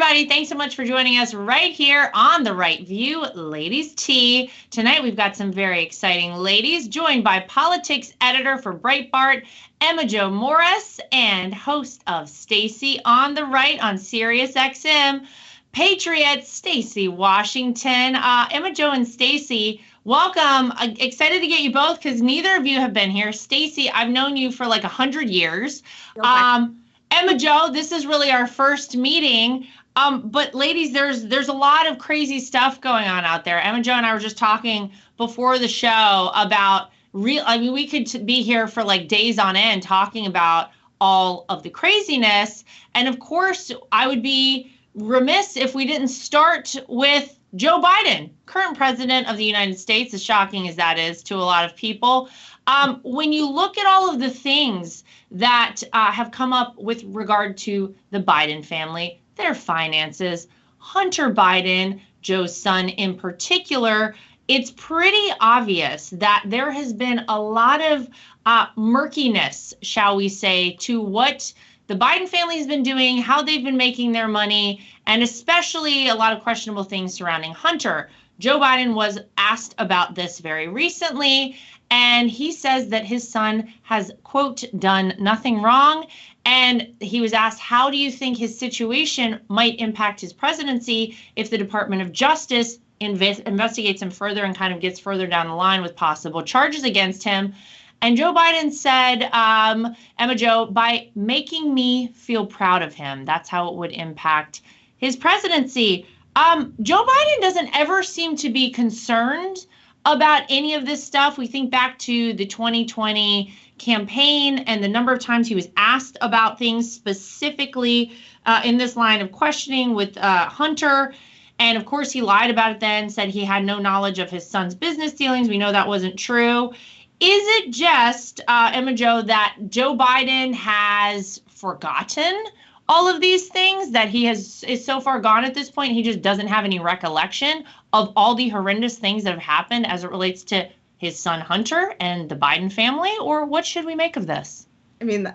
everybody. Thanks so much for joining us right here on The Right View Ladies Tea. Tonight we've got some very exciting ladies, joined by politics editor for Breitbart, Emma Jo Morris, and host of Stacy on the Right on Sirius XM, Patriot Stacy Washington. Emma Jo and Stacy, welcome. Excited to get you both because neither of you have been here. Stacy, I've known you for like 100 years. Okay. Emma Jo, this is really our first meeting. But ladies, there's a lot of crazy stuff going on out there. Emma Jo and I were just talking before the show about we could be here for like days on end talking about all of the craziness. And of course, I would be remiss if we didn't start with Joe Biden, current president of the United States, as shocking as that is to a lot of people. When you look at all of the things that have come up with regard to the Biden family, their finances, Hunter Biden, Joe's son in particular, it's pretty obvious that there has been a lot of murkiness, shall we say, to what the Biden family has been doing, how they've been making their money, and especially a lot of questionable things surrounding Hunter. Joe Biden was asked about this very recently, and he says that his son has, quote, done nothing wrong. And he was asked, how do you think his situation might impact his presidency if the Department of Justice investigates him further and kind of gets further down the line with possible charges against him? And Joe Biden said, Emma Jo, by making me feel proud of him, that's how it would impact his presidency. Joe Biden doesn't ever seem to be concerned about any of this stuff. We think back to the 2020 campaign and the number of times he was asked about things specifically in this line of questioning with Hunter. And of course, he lied about it then, said he had no knowledge of his son's business dealings. We know that wasn't true. Is it just, Emma Jo, that Joe Biden has forgotten all of these things, that he is so far gone at this point, he just doesn't have any recollection of all the horrendous things that have happened as it relates to his son Hunter and the Biden family? Or what should we make of this? I mean,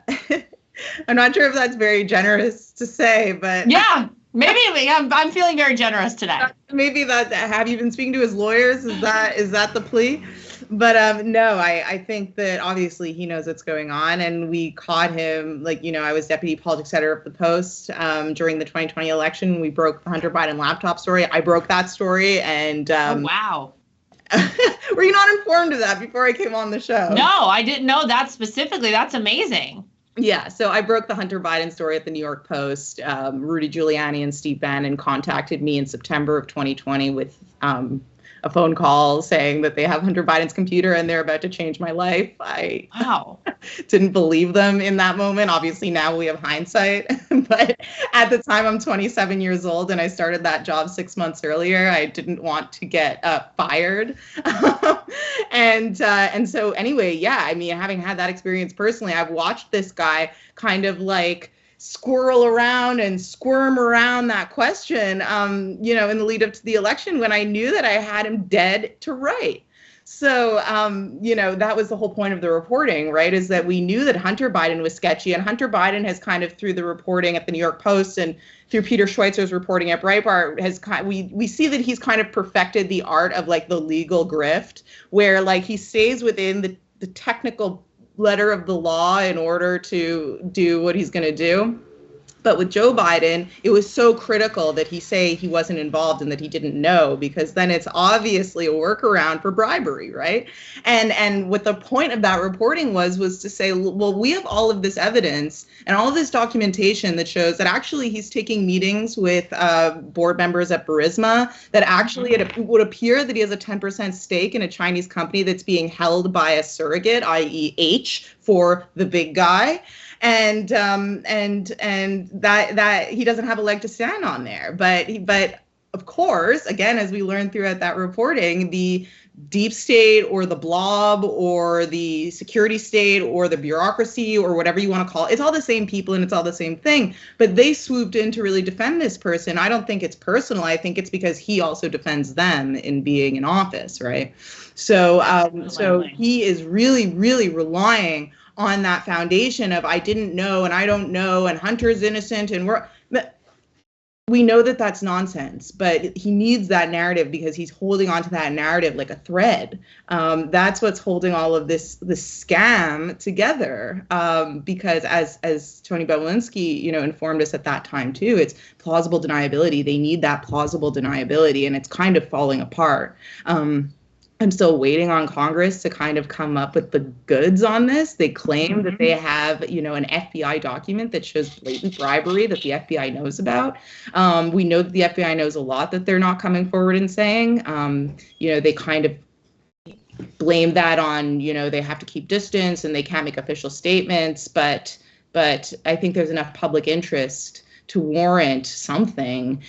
I'm not sure if that's very generous to say, but yeah, maybe I'm feeling very generous today. Maybe that. Have you been speaking to his lawyers? Is that the plea? But no, I think that obviously he knows what's going on, and we caught him, I was deputy politics editor of the Post during the 2020 election. We broke the Hunter Biden laptop story. I broke that story, and oh, wow. Were you not informed of that before I came on the show? No, I didn't know that specifically. That's amazing. Yeah, so I broke the Hunter Biden story at the New York Post. Rudy Giuliani and Steve Bannon contacted me in September of 2020 with a phone call saying that they have Hunter Biden's computer and they're about to change my life. I didn't believe them in that moment. Obviously, now we have hindsight. But at the time, I'm 27 years old and I started that job 6 months earlier. I didn't want to get fired. And so anyway, yeah, I mean, having had that experience personally, I've watched this guy kind of like squirrel around and squirm around that question, in the lead up to the election when I knew that I had him dead to right. So, that was the whole point of the reporting, right, is that we knew that Hunter Biden was sketchy, and Hunter Biden has kind of, through the reporting at the New York Post and through Peter Schweizer's reporting at Breitbart, we see that he's kind of perfected the art of like the legal grift, where like he stays within the technical letter of the law in order to do what he's going to do. But with Joe Biden, it was so critical that he say he wasn't involved and that he didn't know, because then it's obviously a workaround for bribery, right? And what the point of that reporting was to say, well, we have all of this evidence and all of this documentation that shows that actually he's taking meetings with board members at Burisma, that actually it would appear that he has a 10% stake in a Chinese company that's being held by a surrogate, i.e. H, for the big guy. And that he doesn't have a leg to stand on there. But of course, again, as we learned throughout that reporting, the deep state or the blob or the security state or the bureaucracy or whatever you want to call it, it's all the same people and it's all the same thing. But they swooped in to really defend this person. I don't think it's personal. I think it's because he also defends them in being in office, right? So he is really, really relying on that foundation of I didn't know and I don't know and Hunter's innocent and we know that that's nonsense, but he needs that narrative because he's holding on to that narrative like a thread. That's what's holding all of this scam together. Because as Tony Bobulinski, informed us at that time too, it's plausible deniability. They need that plausible deniability, and it's kind of falling apart. I'm still waiting on Congress to kind of come up with the goods on this. They claim that they have, an FBI document that shows blatant bribery that the FBI knows about. We know that the FBI knows a lot that they're not coming forward and saying. They kind of blame that on, they have to keep distance and they can't make official statements. But I think there's enough public interest to warrant something,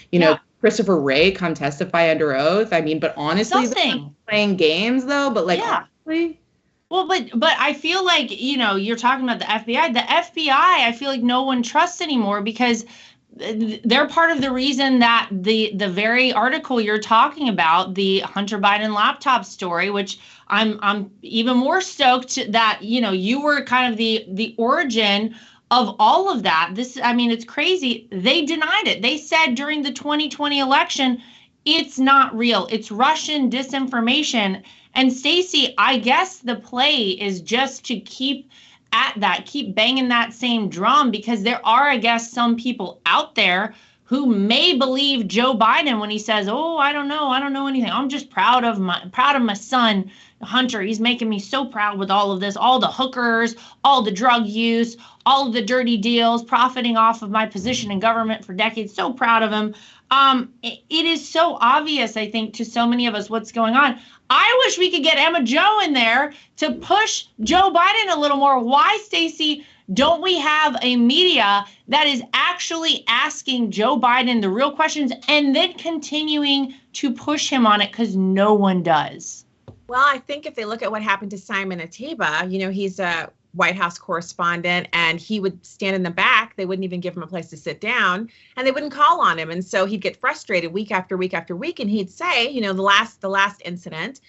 Christopher Wray come testify under oath. I mean, but honestly, playing games though, but honestly. Well, but I feel like, you're talking about the FBI. The FBI, I feel like no one trusts anymore because they're part of the reason that the very article you're talking about, the Hunter Biden laptop story, which I'm even more stoked that, you were kind of the origin of all of that. It's crazy. They denied it. They said during the 2020 election, it's not real. It's Russian disinformation. And Stacy, I guess the play is just to keep banging that same drum, because there are, I guess, some people out there who may believe Joe Biden when he says, "Oh, I don't know anything. I'm just proud of my son, Hunter. He's making me so proud with all of this, all the hookers, all the drug use, all of the dirty deals, profiting off of my position in government for decades. So proud of him." It is so obvious, I think, to so many of us what's going on. I wish we could get Emma Jo in there to push Joe Biden a little more. Why, Stacy, don't we have a media that is actually asking Joe Biden the real questions and then continuing to push him on it, because no one does? Well, I think if they look at what happened to Simon Atiba, he's a White House correspondent, and he would stand in the back. They wouldn't even give him a place to sit down, and they wouldn't call on him. And so he'd get frustrated week after week after week. And he'd say, the last incident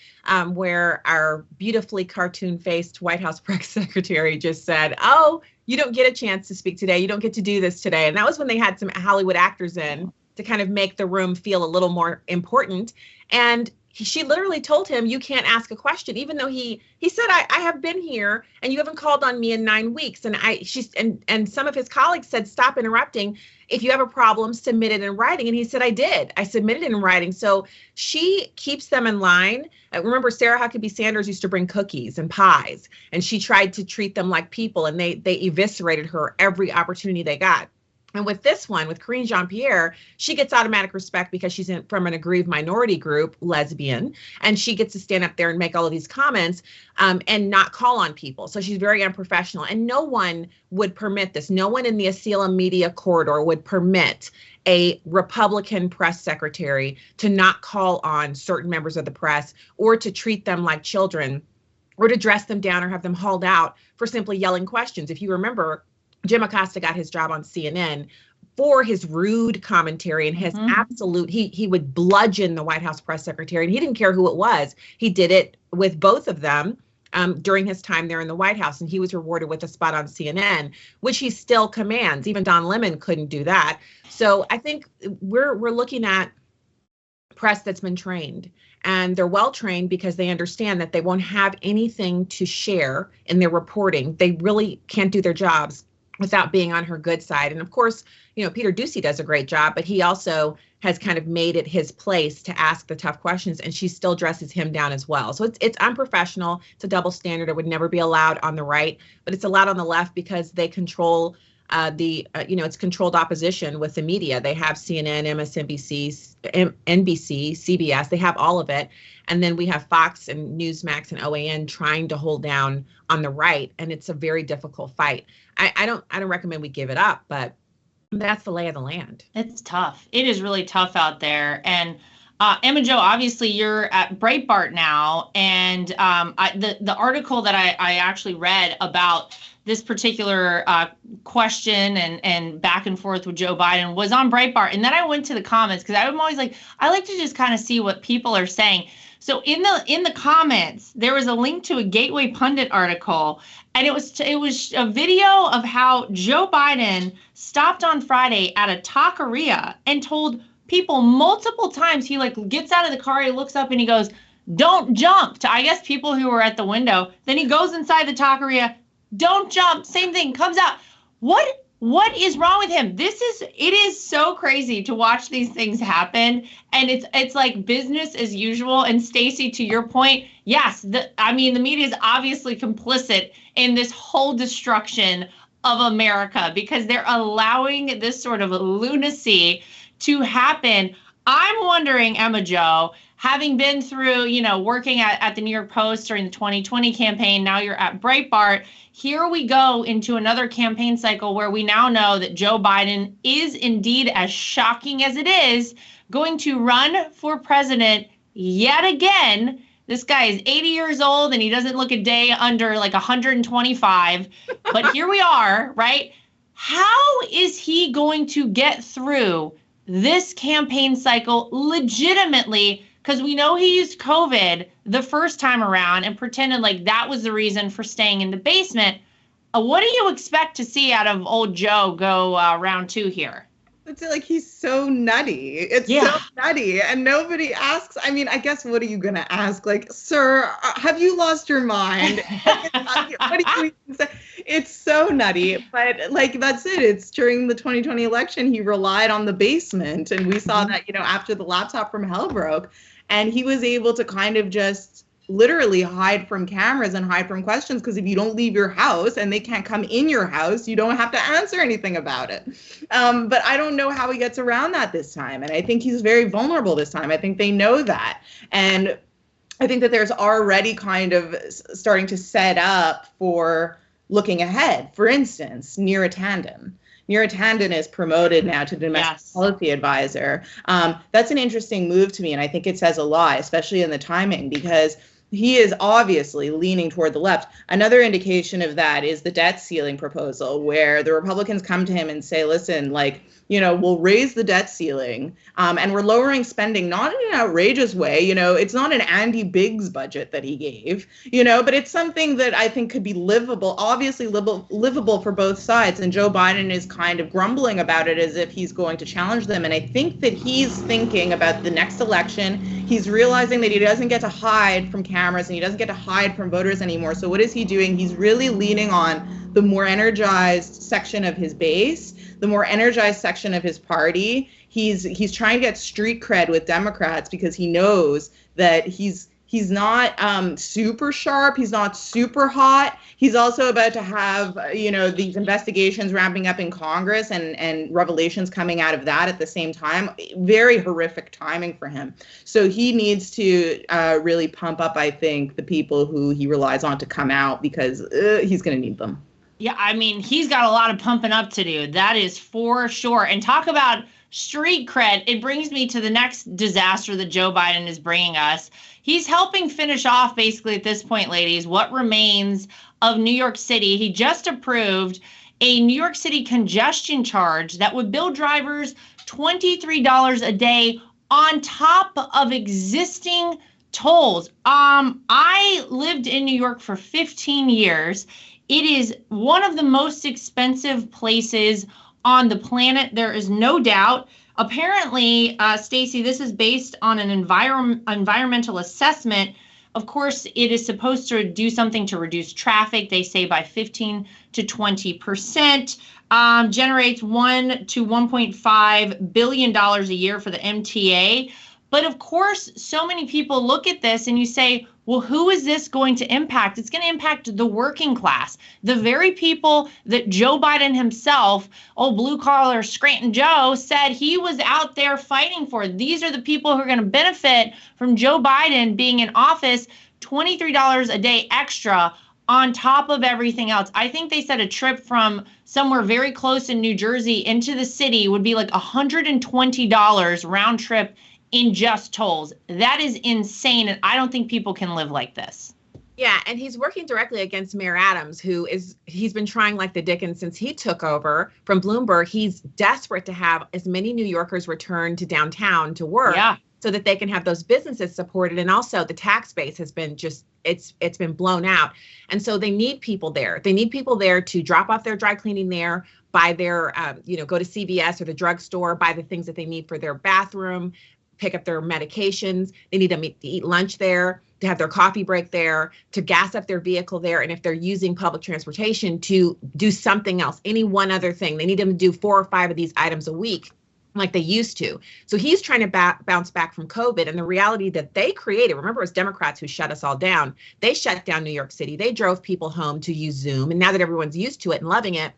where our beautifully cartoon-faced White House press secretary just said, "Oh, you don't get a chance to speak today. You don't get to do this today." And that was when they had some Hollywood actors in to kind of make the room feel a little more important. And she literally told him, "You can't ask a question," even though he said, I have been here and you haven't called on me in 9 weeks. And some of his colleagues said, "Stop interrupting. If you have a problem, submit it in writing." And he said, "I did. I submitted it in writing." So she keeps them in line. Remember, Sarah Huckabee Sanders used to bring cookies and pies, and she tried to treat them like people, and they eviscerated her every opportunity they got. And with this one, with Karine Jean-Pierre, she gets automatic respect because she's from an aggrieved minority group, lesbian, and she gets to stand up there and make all of these comments and not call on people. So she's very unprofessional, and no one would permit this. No one in the Asylum media corridor would permit a Republican press secretary to not call on certain members of the press or to treat them like children or to dress them down or have them hauled out for simply yelling questions. If you remember, Jim Acosta got his job on CNN for his rude commentary and his absolute, he would bludgeon the White House press secretary, and he didn't care who it was. He did it with both of them during his time there in the White House, and he was rewarded with a spot on CNN, which he still commands. Even Don Lemon couldn't do that. So I think we're looking at press that's been trained, and they're well trained because they understand that they won't have anything to share in their reporting. They really can't do their jobs without being on her good side. And of course, Peter Doocy does a great job, but he also has kind of made it his place to ask the tough questions, and she still dresses him down as well. So it's unprofessional. It's a double standard. It would never be allowed on the right, but it's allowed on the left because they control it's controlled opposition with the media. They have CNN, MSNBC, NBC, CBS. They have all of it. And then we have Fox and Newsmax and OAN trying to hold down on the right. And it's a very difficult fight. I don't recommend we give it up, but that's the lay of the land. It's tough. It is really tough out there. And Emma Jo, obviously you're at Breitbart now. And the article that I actually read about this particular question and back and forth with Joe Biden was on Breitbart. And then I went to the comments because I'm always like, I like to just kind of see what people are saying. So in the comments, there was a link to a Gateway Pundit article, and it was a video of how Joe Biden stopped on Friday at a taqueria and told people multiple times. He like gets out of the car, he looks up and he goes, "Don't jump," to I guess people who were at the window. Then he goes inside the taqueria, "Don't jump," same thing, comes out. What is wrong with him? It is so crazy to watch these things happen, and it's like business as usual. And Stacy, to your point, yes, the media is obviously complicit in this whole destruction of America because they're allowing this sort of lunacy to happen. I'm wondering, Emma Jo, having been through, working at the New York Post during the 2020 campaign, now you're at Breitbart. Here we go into another campaign cycle where we now know that Joe Biden is indeed, as shocking as it is, going to run for president yet again. This guy is 80 years old and he doesn't look a day under like 125. But here we are, right? How is he going to get through this campaign cycle legitimately? Because we know he used COVID the first time around and pretended like that was the reason for staying in the basement. What do you expect to see out of old Joe go round two here? It's like he's so nutty. It's so nutty. And nobody asks. I mean, I guess what are you going to ask? Like, sir, have you lost your mind? What do you even say? It's so nutty. But like, that's it. It's during the 2020 election, he relied on the basement. And we saw that, after the laptop from hell broke. And he was able to kind of just literally hide from cameras and hide from questions, because if you don't leave your house and they can't come in your house, you don't have to answer anything about it. But I don't know how he gets around that this time. And I think he's very vulnerable this time. I think they know that. And I think that there's already kind of starting to set up for looking ahead. For instance, Neera Tanden. Neera Tanden is promoted now to domestic policy advisor. That's an interesting move to me, and I think it says a lot, especially in the timing, because he is obviously leaning toward the left. Another indication of that is the debt ceiling proposal, where the Republicans come to him and say, listen, we'll raise the debt ceiling and we're lowering spending, not in an outrageous way. It's not an Andy Biggs budget that he gave, but it's something that I think could be livable, obviously livable for both sides. And Joe Biden is kind of grumbling about it as if he's going to challenge them. And I think that he's thinking about the next election. He's realizing that he doesn't get to hide from cameras and he doesn't get to hide from voters anymore. So what is he doing? He's really leaning on the more energized section of his base, the more energized section of his party. He's trying to get street cred with Democrats because he knows that he's not super sharp. He's not super hot. He's also about to have, these investigations ramping up in Congress and revelations coming out of that at the same time. Very horrific timing for him. So he needs to really pump up, I think, the people who he relies on to come out, because he's going to need them. Yeah, I mean, he's got a lot of pumping up to do. That is for sure. And talk about street cred. It brings me to the next disaster that Joe Biden is bringing us. He's helping finish off, basically, at this point, ladies, what remains of New York City. He just approved a New York City congestion charge that would bill drivers $23 a day on top of existing tolls. I lived in New York for 15 years. It is one of the most expensive places on the planet. There is no doubt. Apparently, Stacy, this is based on an environmental assessment. Of course, it is supposed to do something to reduce traffic, they say by 15 to 20%, generates $1 to $1.5 billion a year for the MTA. But of course, so many people look at this and you say, well, who is this going to impact? It's going to impact the working class, the very people that Joe Biden himself, blue collar Scranton Joe, said he was out there fighting for. These are the people who are going to benefit from Joe Biden being in office. $23 a day extra on top of everything else. I think they said a trip from somewhere very close in New Jersey into the city would be like $120 round trip in just tolls. That is insane, and I don't think people can live like this. Yeah, and he's working directly against Mayor Adams, he's been trying like the dickens since he took over from Bloomberg. He's desperate to have as many New Yorkers return to downtown to work. Yeah. so that they can have those businesses supported. And also the tax base has been just, it's been blown out. And so they need people there. They need people there to drop off their dry cleaning there, buy their, go to CVS or the drugstore, buy the things that they need for their bathroom, pick up their medications. They need them to eat lunch there, to have their coffee break there, to gas up their vehicle there. And if they're using public transportation, to do something else, any one other thing. They need them to do 4 or 5 of these items a week like they used to. So he's trying to bounce back from COVID, and the reality that they created. Remember, it was Democrats who shut us all down. They shut down New York City. They drove people home to use Zoom. And now that everyone's used to it and loving it,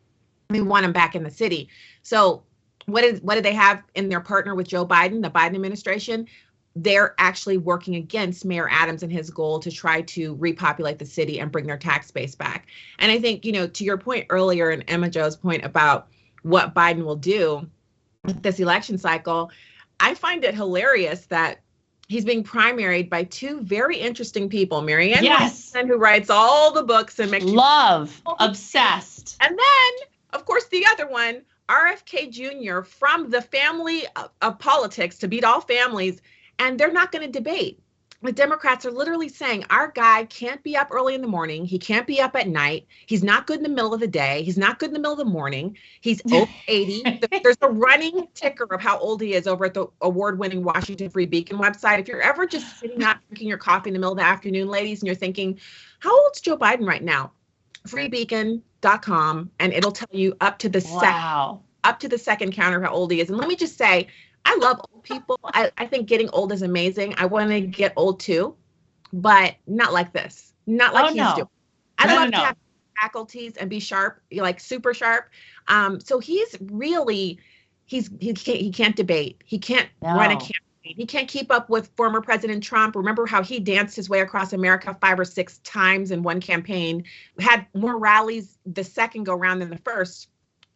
we want them back in the city. So what do they have in their partner with Joe Biden, the Biden administration? They're actually working against Mayor Adams and his goal to try to repopulate the city and bring their tax base back. And I think, to your point earlier, and Emma Jo's point about what Biden will do with this election cycle, I find it hilarious that he's being primaried by 2 very interesting people, Marianne Williamson, who writes all the books and makes obsessed. And then, of course, the other one, RFK Jr. from the family of politics to beat all families, and they're not going to debate. The Democrats are literally saying our guy can't be up early in the morning. He can't be up at night. He's not good in the middle of the day. He's not good in the middle of the morning. He's over 80. There's a running ticker of how old he is over at the award-winning Washington Free Beacon website. If you're ever just sitting up drinking your coffee in the middle of the afternoon, ladies, and you're thinking, how old's Joe Biden right now? freebeacon.com, and it'll tell you up to the second counter how old he is. And let me just say, I love old people. I think getting old is amazing. I want to get old too, but not like this. Not like he's doing. I love to have faculties and be sharp, like super sharp. So he's really, he can't debate. He can't run a campaign. He can't keep up with former President Trump. Remember how he danced his way across America 5 or 6 times in one campaign, had more rallies the second go round than the first.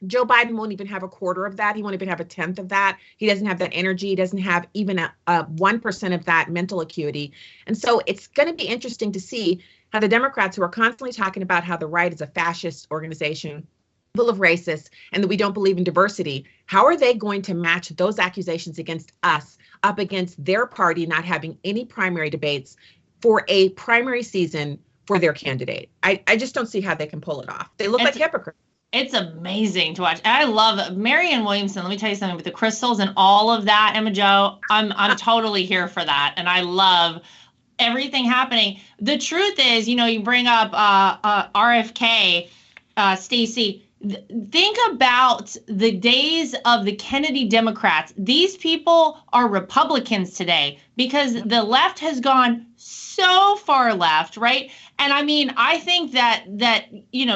Joe Biden won't even have a quarter of that. He won't even have a 10th of that. He doesn't have that energy. He doesn't have even a 1% of that mental acuity. And so it's going to be interesting to see how the Democrats, who are constantly talking about how the right is a fascist organization full of racists and that we don't believe in diversity, how are they going to match those accusations against us up against their party not having any primary debates for a primary season for their candidate? I just don't see how they can pull it off. They look like hypocrites. It's amazing to watch. I love Marianne Williamson. Let me tell you something with the crystals and all of that, Emma Jo. I'm totally here for that, and I love everything happening. The truth is, you bring up RFK, Stacy. Think about the days of the Kennedy Democrats. These people are Republicans today because the left has gone so far left, right? And I mean, I think that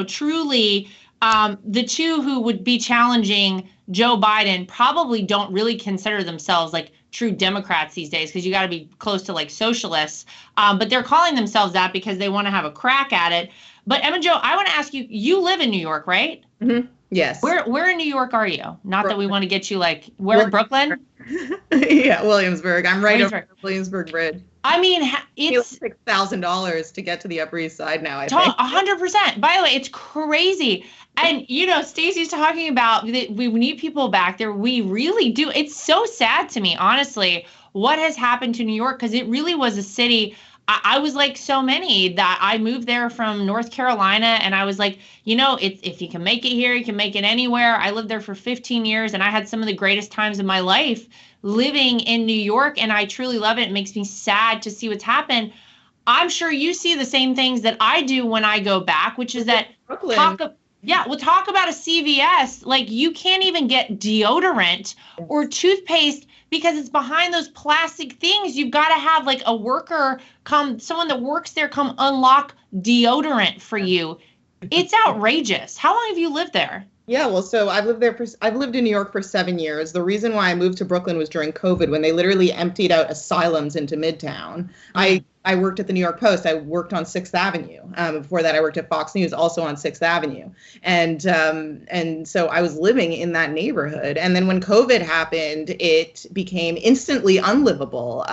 truly. The 2 who would be challenging Joe Biden probably don't really consider themselves like true Democrats these days, because you got to be close to like socialists. But they're calling themselves that because they want to have a crack at it. But Emma Jo, I want to ask you, you live in New York, right? Mm-hmm. Yes. Where in New York are you? Not Brooklyn. That we want to get you like, where in Brooklyn? Yeah, Williamsburg. I'm right over Williamsburg Bridge. I mean, it's $6,000 to get to the Upper East Side now, I think. 100%. By the way, it's crazy. And, Stacey's talking about that we need people back there. We really do. It's so sad to me, honestly, what has happened to New York, because it really was a city. I was like so many that I moved there from North Carolina, and I was like, if you can make it here, you can make it anywhere. I lived there for 15 years, and I had some of the greatest times of my life living in New York, and I truly love it. It makes me sad to see what's happened. I'm sure you see the same things that I do when I go back, which is that Brooklyn. we'll talk about a CVS. Like, you can't even get deodorant or toothpaste because it's behind those plastic things. You've got to have like a worker someone that works there come unlock deodorant for you. It's outrageous. How long have you lived there? Yeah, well, so I've lived in New York for 7 years. The reason why I moved to Brooklyn was during COVID, when they literally emptied out asylums into Midtown. I I worked at the New York Post. I worked on 6th Avenue. Before that, I worked at Fox News, also on 6th Avenue. And so I was living in that neighborhood. And then when COVID happened, it became instantly unlivable.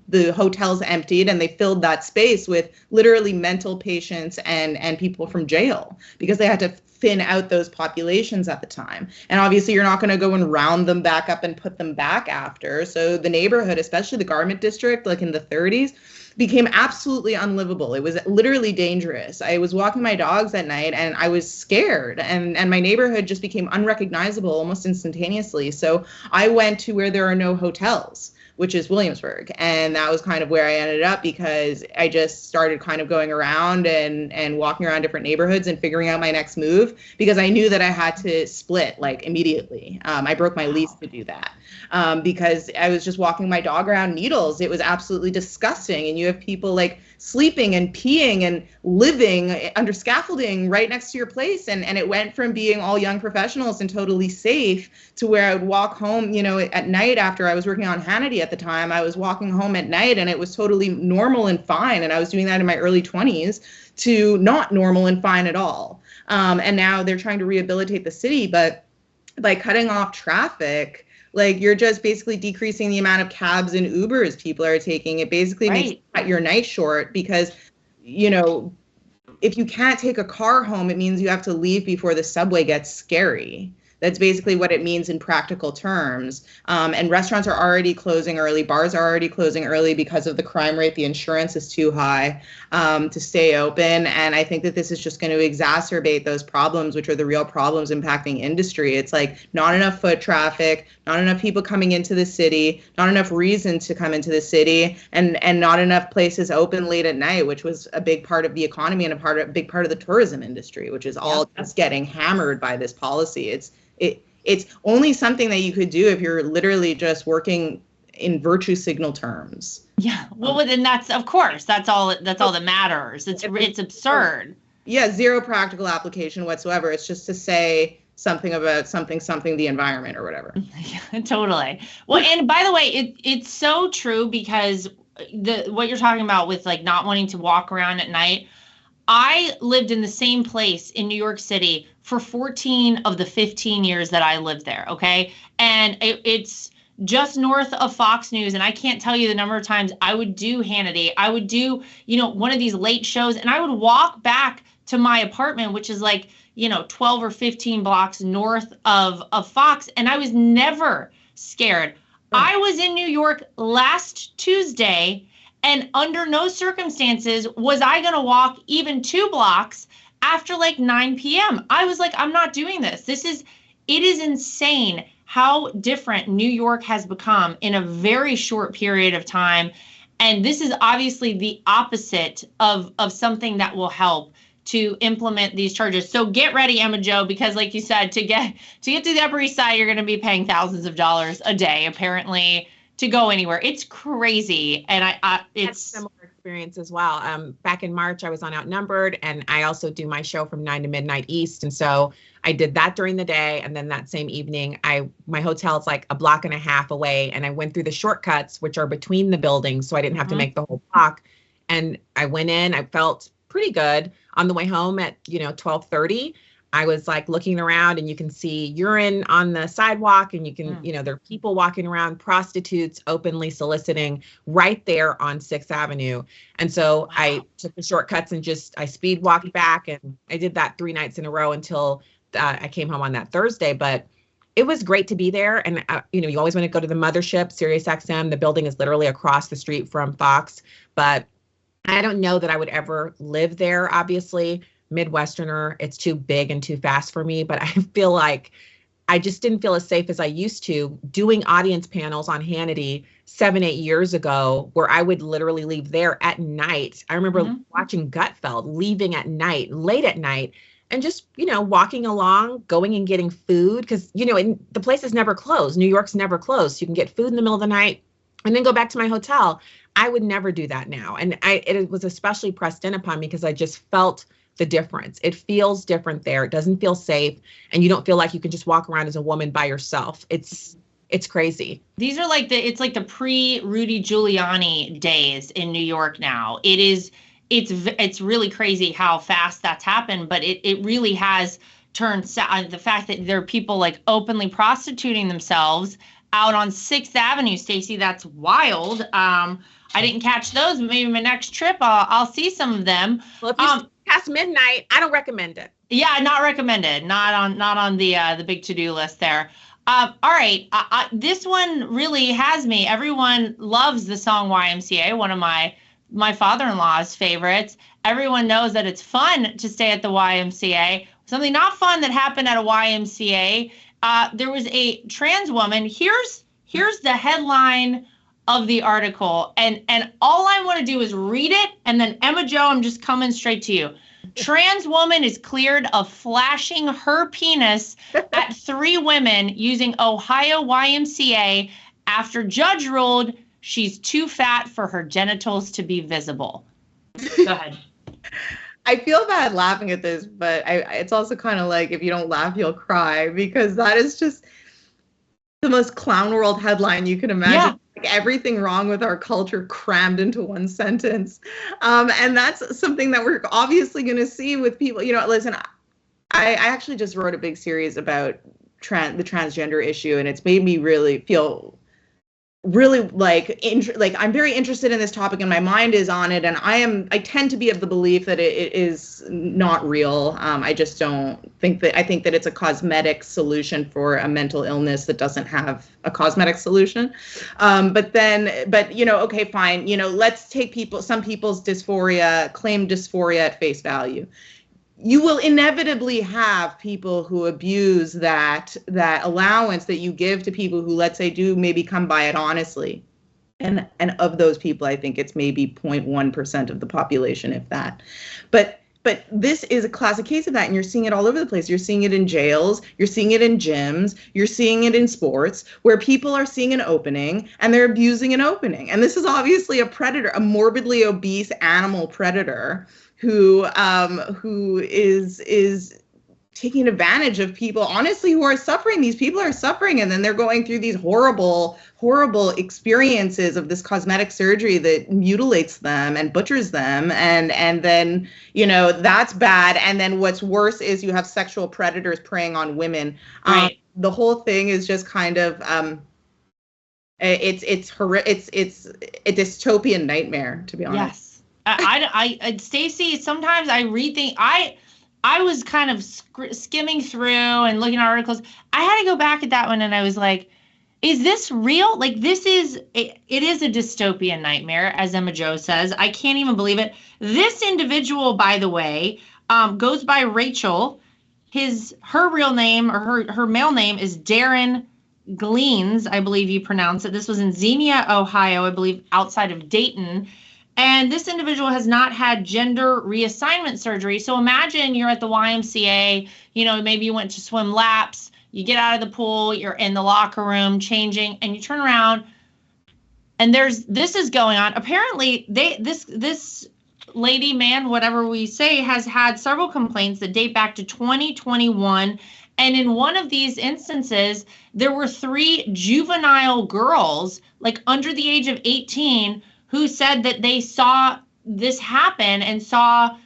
The hotels emptied and they filled that space with literally mental patients and people from jail because they had to thin out those populations at the time. And obviously you're not going to go and round them back up and put them back after. So the neighborhood, especially the garment district, like in the 30s, became absolutely unlivable. It was literally dangerous. I was walking my dogs at night and I was scared, and my neighborhood just became unrecognizable almost instantaneously. So I went to where there are no hotels, which is Williamsburg. And that was kind of where I ended up because I just started kind of going around and walking around different neighborhoods and figuring out my next move because I knew that I had to split like immediately. I broke my lease to do that because I was just walking my dog around Needles. It was absolutely disgusting. And you have people like sleeping and peeing and living under scaffolding right next to your place. And it went from being all young professionals and totally safe to where I would walk home, you know, at night after I was working on Hannity at the time. I was walking home at night and it was totally normal and fine. And I was doing that in my early 20s to not normal and fine at all. And now they're trying to rehabilitate the city, but by cutting off traffic, like you're just basically decreasing the amount of cabs and Ubers people are taking. It basically makes you cut your night short because, you know, if you can't take a car home, it means you have to leave before the subway gets scary. That's basically what it means in practical terms. And restaurants are already closing early. Bars are already closing early because of the crime rate. The insurance is too high to stay open. And I think that this is just going to exacerbate those problems, which are the real problems impacting industry. It's like not enough foot traffic, not enough people coming into the city, not enough reason to come into the city, and not enough places open late at night, which was a big part of the economy and a big part of the tourism industry, which is all just getting hammered by this policy. It's only something that you could do if you're literally just working in virtue signal terms. Yeah. Well, then that's, of course, that's all that matters. It's absurd. Yeah. Zero practical application whatsoever. It's just to say something about something, the environment or whatever. Yeah, totally. Well, and by the way, it's so true because what you're talking about with like not wanting to walk around at night, I lived in the same place in New York City for 14 of the 15 years that I lived there, okay? And it's just north of Fox News, and I can't tell you the number of times I would do Hannity. I would do, you know, one of these late shows, and I would walk back to my apartment, which is like, you know, 12 or 15 blocks north of Fox, and I was never scared. I was in New York last Tuesday, and under no circumstances was I going to walk even 2 blocks after like 9 p.m. I was like, I'm not doing this. It is insane how different New York has become in a very short period of time. And this is obviously the opposite of something that will help to implement these charges. So get ready, Emma Jo, because like you said, to get to the Upper East Side, you're going to be paying thousands of dollars a day, apparently, to go anywhere. It's crazy. And it's similar experience as well. Back in March, I was on Outnumbered, and I also do my show from 9 to midnight East. And so I did that during the day. And then that same evening, my hotel's like a block and a half away. And I went through the shortcuts, which are between the buildings. So I didn't have to make the whole block. And I went in, I felt pretty good. On the way home at, 12:30, I was like looking around, and you can see urine on the sidewalk, and you can, there are people walking around, prostitutes openly soliciting right there on 6th Avenue. And so I took the shortcuts and I speed walked back, and I did that 3 nights in a row until I came home on that Thursday. But it was great to be there. And, you always want to go to the mothership, SiriusXM. The building is literally across the street from Fox. But I don't know that I would ever live there, obviously. Midwesterner, it's too big and too fast for me, but I feel like I just didn't feel as safe as I used to doing audience panels on Hannity 7-8 years ago, where I would literally leave there at night. I remember watching Gutfeld, leaving at night, late at night, and just, walking along, going and getting food, because, the place is never closed. New York's never closed. You can get food in the middle of the night and then go back to my hotel. I would never do that now. And it was especially pressed in upon me because I just felt the difference. It feels different there. It doesn't feel safe. And you don't feel like you can just walk around as a woman by yourself. It's It's crazy. These are like it's like the pre-Rudy Giuliani days in New York now. It's really crazy how fast that's happened, but it really has turned the fact that there are people like openly prostituting themselves out on 6th Avenue, Stacy. That's wild. I didn't catch those, but maybe my next trip I'll see some of them. Well, if you past midnight, I don't recommend it. Yeah, not recommended. Not on the big to-do list there. All right, this one really has me. Everyone loves the song YMCA, one of my father-in-law's favorites. Everyone knows that it's fun to stay at the YMCA. Something not fun that happened at a YMCA. There was a trans woman. Here's the headline of the article, and all I want to do is read it, and then Emma Jo, I'm just coming straight to you. Trans woman is cleared of flashing her penis at 3 women using Ohio YMCA after judge ruled she's too fat for her genitals to be visible. Go ahead. I feel bad laughing at this, but it's also kind of like if you don't laugh, you'll cry, because that is just the most clown world headline you can imagine. Yeah. Like everything wrong with our culture crammed into one sentence. And that's something that we're obviously going to see with people. Listen, I actually just wrote a big series about the transgender issue, and it's made me really feel really like I'm very interested in this topic, and my mind is on it, and I tend to be of the belief that it is not real. I just don't think that. I think that it's a cosmetic solution for a mental illness that doesn't have a cosmetic solution. But okay, fine. Let's take some people's claimed dysphoria at face value. You will inevitably have people who abuse that allowance that you give to people who, let's say, do maybe come by it honestly. And of those people, I think it's maybe 0.1% of the population, if that. But this is a classic case of that, and you're seeing it all over the place. You're seeing it in jails, you're seeing it in gyms, you're seeing it in sports, where people are seeing an opening and they're abusing an opening. And this is obviously a predator, a morbidly obese animal predator who is taking advantage of people, honestly, who are suffering. These people are suffering, and then they're going through these horrible experiences of this cosmetic surgery that mutilates them and butchers them, and then that's bad. And then what's worse is you have sexual predators preying on women. Right. The whole thing is just kind of it's a dystopian nightmare, to be honest. Yes. I Stacy, sometimes I read things. I was kind of skimming through and looking at articles. I had to go back at that one, and I was like, is this real? Like, it is a dystopian nightmare, as Emma Jo says. I can't even believe it. This individual, by the way, goes by Rachel. Her real name, or her male name, is Darren Gleans, I believe you pronounce it. This was in Xenia, Ohio, I believe, outside of Dayton. And this individual has not had gender reassignment surgery. So imagine you're at the YMCA, maybe you went to swim laps, you get out of the pool, you're in the locker room changing, and you turn around and this is going on. Apparently this lady, man, whatever we say, has had several complaints that date back to 2021. And in one of these instances, there were 3 juvenile girls, like under the age of 18, who said that they saw this happen and saw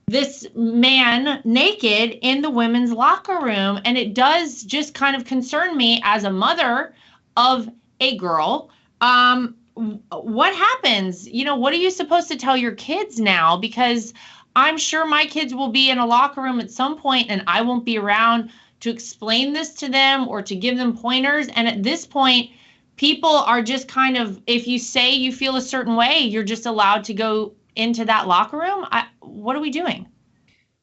this man naked in the women's locker room. And it does just kind of concern me as a mother of a girl. What happens? What are you supposed to tell your kids now? Because I'm sure my kids will be in a locker room at some point, and I won't be around to explain this to them or to give them pointers. And at this point, people are just kind of, if you say you feel a certain way, you're just allowed to go into that locker room. What are we doing?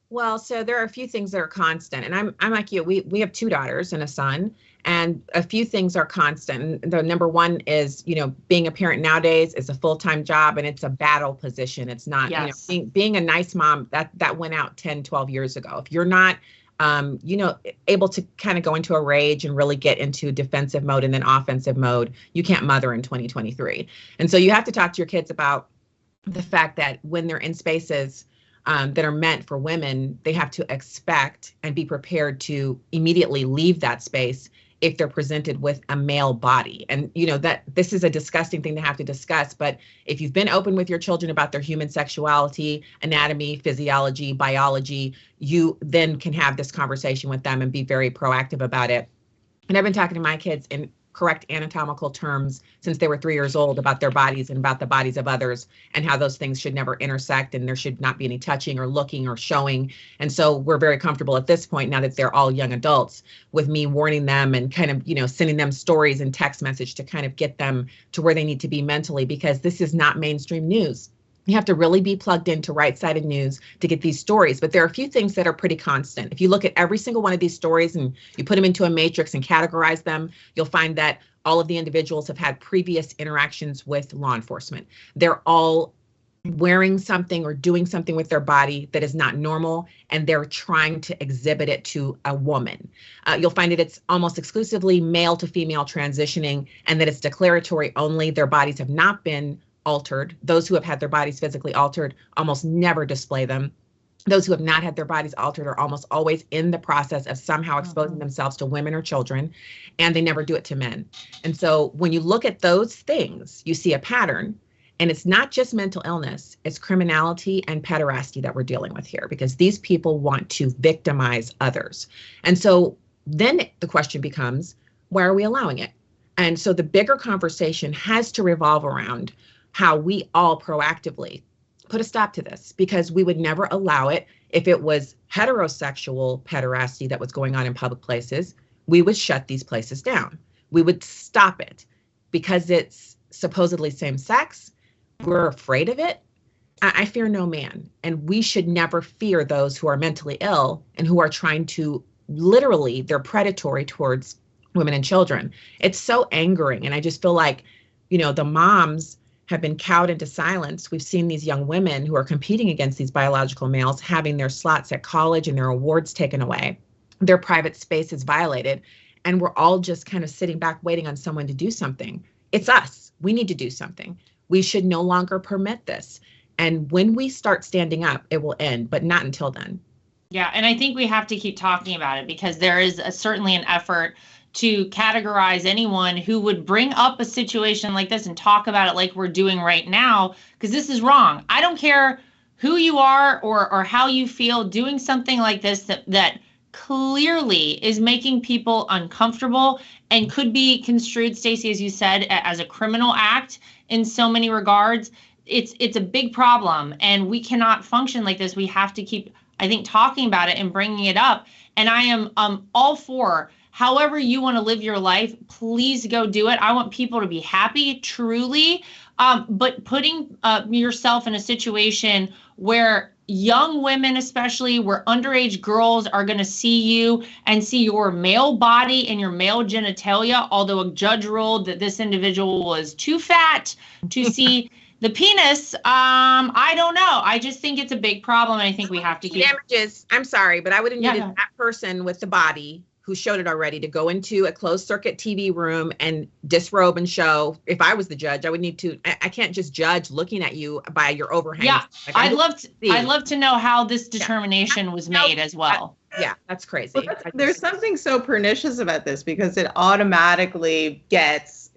Well, so there are a few things that are constant, and I'm like you. We have 2 daughters and a son, and a few things are constant. The number one is, being a parent nowadays is a full-time job, and it's a battle position. It's not, yes. Being a nice mom, that went out 10, 12 years ago. If you're not able to kind of go into a rage and really get into defensive mode and then offensive mode, you can't mother in 2023. And so you have to talk to your kids about the fact that when they're in spaces that are meant for women, they have to expect and be prepared to immediately leave that space if they're presented with a male body. And, that this is a disgusting thing to have to discuss. But if you've been open with your children about their human sexuality, anatomy, physiology, biology, you then can have this conversation with them and be very proactive about it. And I've been talking to my kids in correct anatomical terms since they were 3 years old about their bodies and about the bodies of others and how those things should never intersect and there should not be any touching or looking or showing. And so we're very comfortable at this point, now that they're all young adults, with me warning them and kind of, sending them stories and text message to kind of get them to where they need to be mentally, because this is not mainstream news. You have to really be plugged into right-sided news to get these stories. But there are a few things that are pretty constant. If you look at every single one of these stories and you put them into a matrix and categorize them, you'll find that all of the individuals have had previous interactions with law enforcement. They're all wearing something or doing something with their body that is not normal, and they're trying to exhibit it to a woman. You'll find that it's almost exclusively male to female transitioning, and that it's declaratory only. Their bodies have not been altered. Those who have had their bodies physically altered almost never display them. Those who have not had their bodies altered are almost always in the process of somehow exposing themselves to women or children, and they never do it to men. And so when you look at those things, you see a pattern, and it's not just mental illness, it's criminality and pederasty that we're dealing with here, because these people want to victimize others. And so then the question becomes, why are we allowing it? And so the bigger conversation has to revolve around how we all proactively put a stop to this, because we would never allow it if it was heterosexual pederasty that was going on in public places. We would shut these places down. We would stop it because it's supposedly same sex. We're afraid of it. I fear no man. And we should never fear those who are mentally ill and who are trying to literally, they're predatory towards women and children. It's so angering. And I just feel like, the moms have been cowed into silence. We've seen these young women who are competing against these biological males having their slots at college and their awards taken away. Their private space is violated. And we're all just kind of sitting back waiting on someone to do something. It's us. We need to do something. We should no longer permit this. And when we start standing up, it will end, but not until then. Yeah, and I think we have to keep talking about it, because there is certainly an effort to categorize anyone who would bring up a situation like this and talk about it like we're doing right now, because this is wrong. I don't care who you are or how you feel. Doing something like this that clearly is making people uncomfortable and could be construed, Stacy, as you said, as a criminal act in so many regards. It's a big problem, and we cannot function like this. We have to keep, I think, talking about it and bringing it up. And I am all for, however you want to live your life, please go do it. I want people to be happy, truly. But putting yourself in a situation where young women, especially, where underage girls are going to see you and see your male body and your male genitalia, although a judge ruled that this individual was too fat to see the penis, I don't know. I just think it's a big problem, and I think we have to keep damages. I'm sorry, but I would have needed that person with the body who showed it already to go into a closed circuit TV room and disrobe and show. If I was the judge, I would need to, I can't just judge looking at you by your overhang. Yeah, like, I'd love to know how this determination was made as well. Yeah, that's crazy. Well, there's something so pernicious about this, because it automatically gets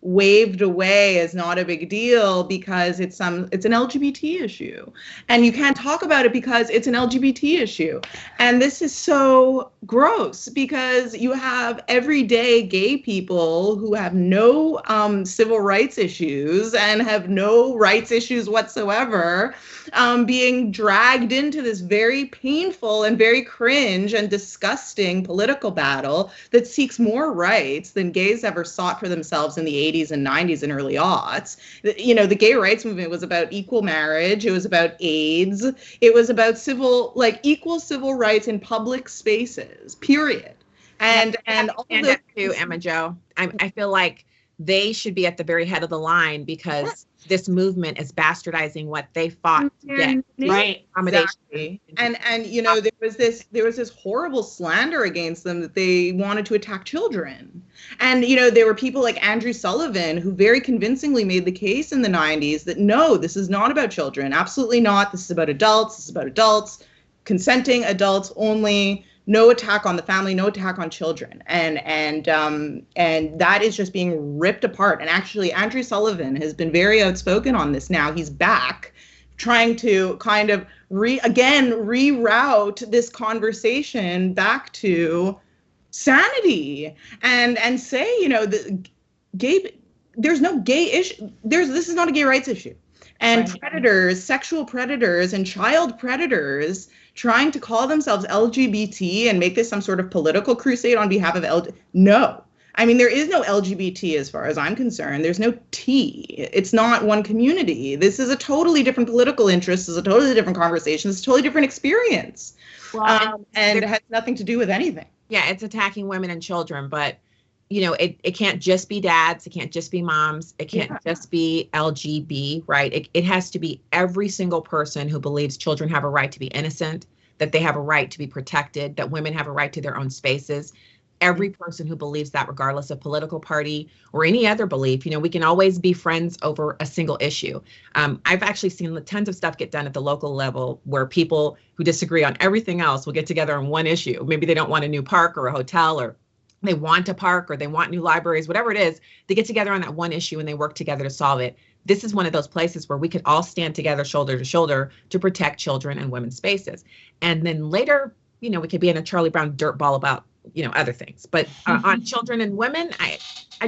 waved away as not a big deal because it's an LGBT issue, and you can't talk about it because it's an LGBT issue. And this is so gross, because you have everyday gay people who have no civil rights issues and have no rights issues whatsoever, being dragged into this very painful and very cringe and disgusting political battle that seeks more rights than gays ever sought for themselves in the 80s and 90s and early aughts. The gay rights movement was about equal marriage. It was about AIDS. It was about equal civil rights in public spaces, period. And all that too, Emma Jo. I feel like they should be at the very head of the line, because this movement is bastardizing what they fought to get. Right. Exactly. And there was this horrible slander against them that they wanted to attack children. And there were people like Andrew Sullivan who very convincingly made the case in the 90s that no, this is not about children. Absolutely not. This is about adults. This is about adults, consenting adults only, no attack on the family, no attack on children. And that is just being ripped apart. And actually, Andrew Sullivan has been very outspoken on this now. He's back trying to kind of reroute this conversation back to sanity and say, you know, there's no gay issue. This is not a gay rights issue. And right. Predators, sexual predators and child predators trying to call themselves LGBT and make this some sort of political crusade on behalf of no. I mean, there is no LGBT as far as I'm concerned. There's no T. It's not one community. This is a totally different political interest. This is a totally different conversation. It's a totally different experience. Well, and it has nothing to do with anything. Yeah, it's attacking women and children, but you know, it can't just be dads. It can't just be moms. It can't just be LGB, right? It has to be every single person who believes children have a right to be innocent, that they have a right to be protected, that women have a right to their own spaces. Every person who believes that, regardless of political party or any other belief, you know, we can always be friends over a single issue. I've actually seen tons of stuff get done at the local level where people who disagree on everything else will get together on one issue. Maybe they don't want a new park or a hotel, or they want a park, or they want new libraries, whatever it is. They get together on that one issue and they work together to solve it. This is one of those places where we could all stand together shoulder to shoulder to protect children and women's spaces. And then later, you know, we could be in a Charlie Brown dirtball about, you know, other things. But on children and women, I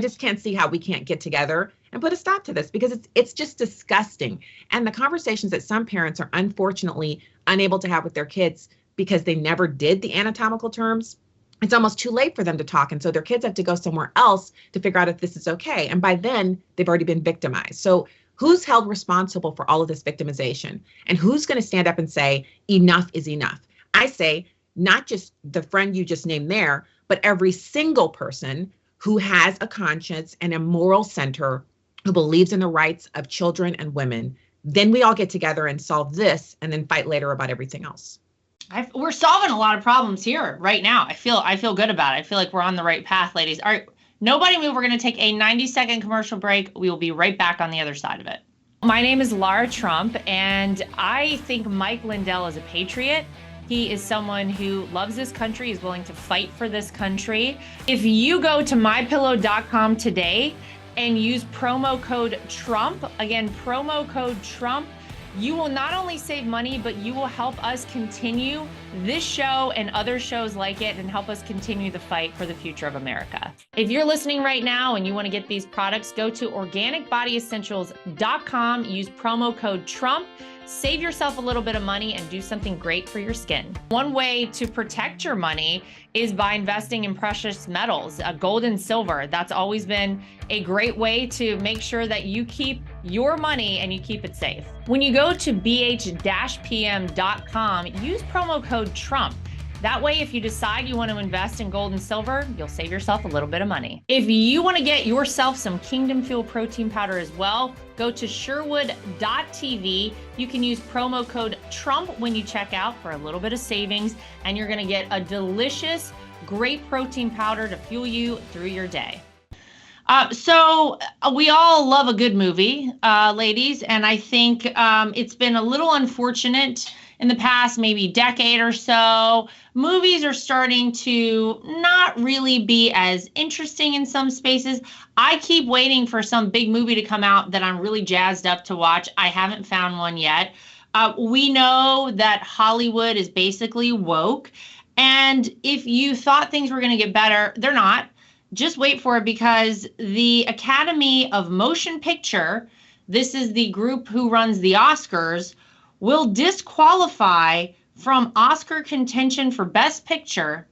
just can't see how we can't get together and put a stop to this, because it's just disgusting. And the conversations that some parents are unfortunately unable to have with their kids because they never did the anatomical terms, it's almost too late for them to talk. And so their kids have to go somewhere else to figure out if this is okay. And by then, they've already been victimized. So who's held responsible for all of this victimization? And who's going to stand up and say, enough is enough? I say, not just the friend you just named there, but every single person who has a conscience and a moral center, who believes in the rights of children and women. Then we all get together and solve this, and then fight later about everything else. We're solving a lot of problems here right now. I feel good about it. I feel like we're on the right path, ladies. All right, nobody move. We're going to take a 90-second commercial break. We will be right back on the other side of it. My name is Lara Trump, and I think Mike Lindell is a patriot. He is someone who loves this country, is willing to fight for this country. If you go to mypillow.com today and use promo code Trump, again, promo code Trump, you will not only save money, but you will help us continue this show and other shows like it, and help us continue the fight for the future of America. If you're listening right now and you want to get these products, go to organicbodyessentials.com, use promo code Trump, save yourself a little bit of money, and do something great for your skin. One way to protect your money is by investing in precious metals, gold and silver. That's always been a great way to make sure that you keep your money and you keep it safe. When you go to bh-pm.com, use promo code Trump. That way, if you decide you want to invest in gold and silver, you'll save yourself a little bit of money. If you want to get yourself some Kingdom Fuel protein powder as well, go to sherwood.tv. You can use promo code Trump when you check out for a little bit of savings, and you're going to get a delicious, great protein powder to fuel you through your day. So we all love a good movie, ladies, and I think it's been a little unfortunate in the past maybe decade or so. Movies are starting to not really be as interesting in some spaces. I keep waiting for some big movie to come out that I'm really jazzed up to watch. I haven't found one yet. We know that Hollywood is basically woke, and if you thought things were going to get better, they're not. Just wait for it, because the Academy of Motion Picture, this is the group who runs the Oscars, will disqualify from Oscar contention for Best Picture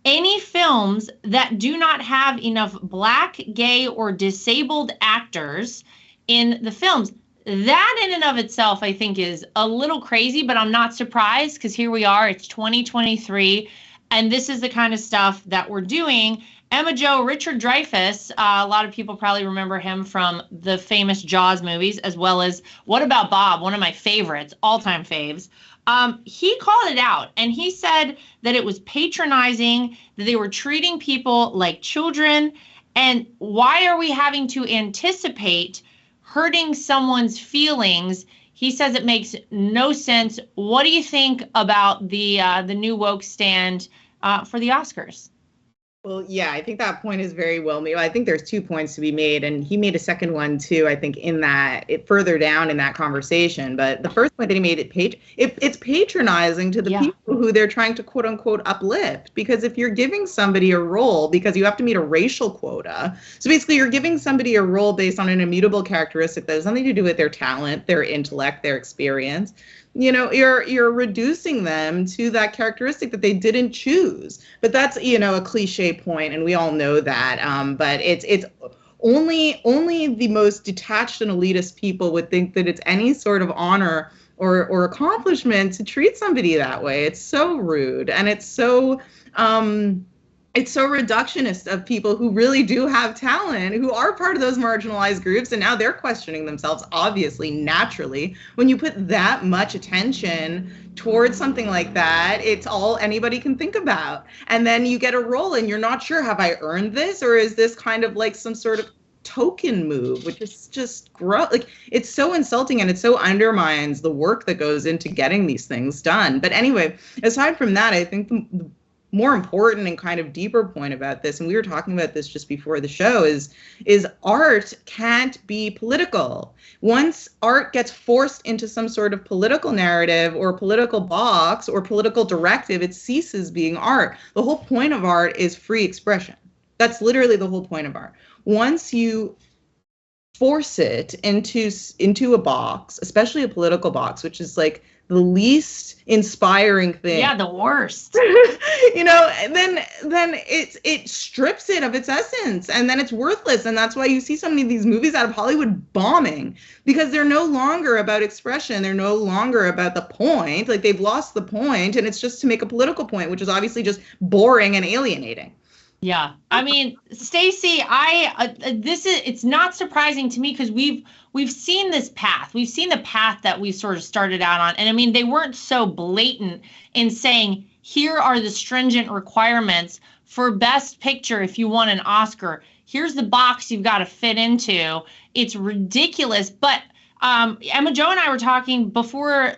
any films that do not have enough Black, gay, or disabled actors in the films. That in and of itself, I think, is a little crazy, but I'm not surprised, because here we are, it's 2023, and this is the kind of stuff that we're doing. Emma Jo, Richard Dreyfuss, a lot of people probably remember him from the famous Jaws movies, as well as What About Bob, one of my favorites, all-time faves. He called it out, and he said that it was patronizing, that they were treating people like children, and why are we having to anticipate hurting someone's feelings? He says it makes no sense. What do you think about the new woke stand for the Oscars. Well, yeah, I think that point is very well made. I think there's 2 points to be made, and he made a second one too. I think in that further down in that conversation. But the first point that he made, it's patronizing to the people who they're trying to quote unquote uplift. Because if you're giving somebody a role, because you have to meet a racial quota, so basically you're giving somebody a role based on an immutable characteristic that has nothing to do with their talent, their intellect, their experience. You're reducing them to that characteristic that they didn't choose. But that's, a cliche point, and we all know that. But it's only the most detached and elitist people would think that it's any sort of honor or accomplishment to treat somebody that way. It's so rude, and it's so reductionist of people who really do have talent, who are part of those marginalized groups, and now they're questioning themselves, obviously, naturally. When you put that much attention towards something like that, it's all anybody can think about. And then you get a role and you're not sure, have I earned this, or is this kind of like some sort of token move, which is just gross. Like, it's so insulting, and it so undermines the work that goes into getting these things done. But anyway, aside from that, I think the more important and kind of deeper point about this, and we were talking about this just before the show, is art can't be political. Once art gets forced into some sort of political narrative or political box or political directive, it ceases being art. The whole point of art is free expression. That's literally the whole point of art. Once you force it into a box, especially a political box, which is like the least inspiring thing. Yeah, the worst. And then it strips it of its essence, and then it's worthless. And that's why you see so many of these movies out of Hollywood bombing, because they're no longer about expression. They're no longer about the point. Like, they've lost the point, and it's just to make a political point, which is obviously just boring and alienating. Yeah. I mean, Stacy, it's not surprising to me, because we've seen this path. We've seen the path that we sort of started out on. And I mean, they weren't so blatant in saying, here are the stringent requirements for Best Picture if you want an Oscar. Here's the box you've got to fit into. It's ridiculous. But Emma Jo and I were talking before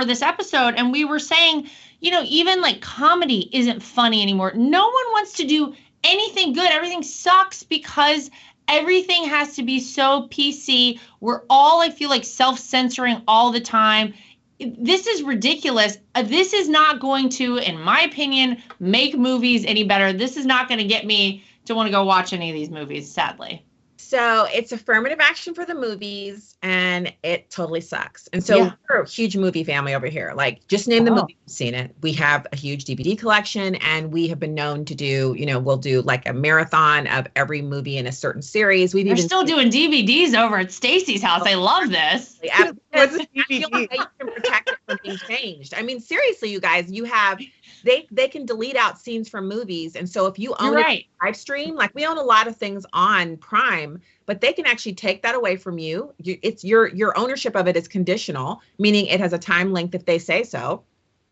this episode, and we were saying, even like comedy isn't funny anymore. No one wants to do anything good. Everything sucks because everything has to be so PC. We're all, I feel like, self-censoring all the time. This is ridiculous. This is not going to, in my opinion, make movies any better. This is not going to get me to want to go watch any of these movies, sadly. So it's affirmative action for the movies, and it totally sucks. And so we're a huge movie family over here. Like, just name the movie, we've seen it. We have a huge DVD collection, and we have been known to do, we'll do like a marathon of every movie in a certain series. They're still doing DVDs over at Stacy's house. I love this. What's a DVD? I feel like you can protect it from being changed. I mean, seriously, you guys, you have... They can delete out scenes from movies. And so if you own a live stream, like we own a lot of things on Prime, but they can actually take that away from you. It's your ownership of it is conditional, meaning it has a time length if they say so.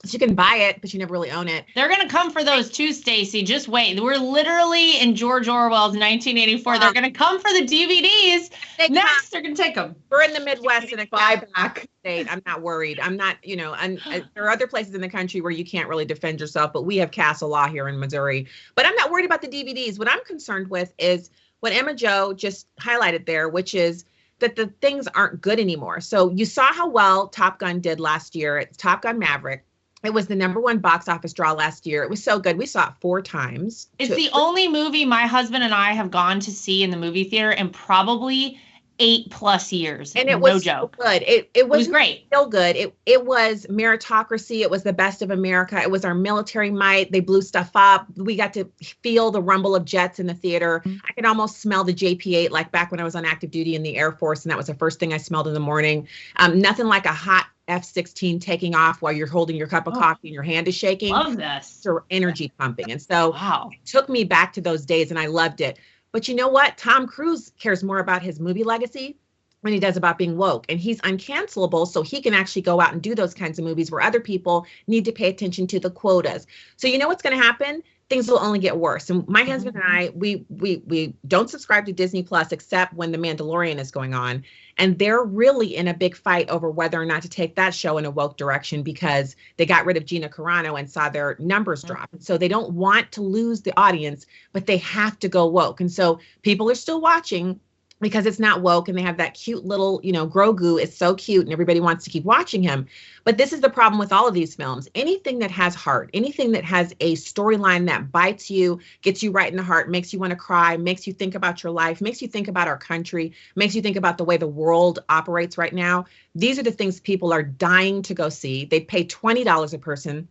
So you can buy it, but you never really own it. They're going to come for those too, Stacy. Just wait. We're literally in George Orwell's 1984. They're going to come for the DVDs. Next, they're going to take them. We're in the Midwest in a buyback state. I'm not worried. I'm not, and there are other places in the country where you can't really defend yourself, but we have castle law here in Missouri. But I'm not worried about the DVDs. What I'm concerned with is what Emma Jo just highlighted there, which is that the things aren't good anymore. So you saw how well Top Gun did last year. It's Top Gun Maverick. It was the #1 box office draw last year. It was so good. We saw it 4 times. It's the only movie my husband and I have gone to see in the movie theater in probably 8+ years. And it was no joke. So good. It was great. Still good. It was meritocracy. It was the best of America. It was our military might. They blew stuff up. We got to feel the rumble of jets in the theater. Mm-hmm. I could almost smell the JP-8 like back when I was on active duty in the Air Force, and that was the first thing I smelled in the morning. Nothing like a hot F-16 taking off while you're holding your cup of coffee and your hand is shaking. Love this. So energy pumping. And so it took me back to those days, and I loved it. But you know what? Tom Cruise cares more about his movie legacy than he does about being woke. And he's uncancelable, so he can actually go out and do those kinds of movies where other people need to pay attention to the quotas. So you know what's going to happen? things will only get worse. And my husband and I, we don't subscribe to Disney Plus except when The Mandalorian is going on. And they're really in a big fight over whether or not to take that show in a woke direction because they got rid of Gina Carano and saw their numbers drop. And so they don't want to lose the audience, but they have to go woke. And so people are still watching because it's not woke, and they have that cute little, Grogu is so cute and everybody wants to keep watching him. But this is the problem with all of these films. Anything that has heart, anything that has a storyline that bites you, gets you right in the heart, makes you want to cry, makes you think about your life, makes you think about our country, makes you think about the way the world operates right now. These are the things people are dying to go see. They pay $20 a person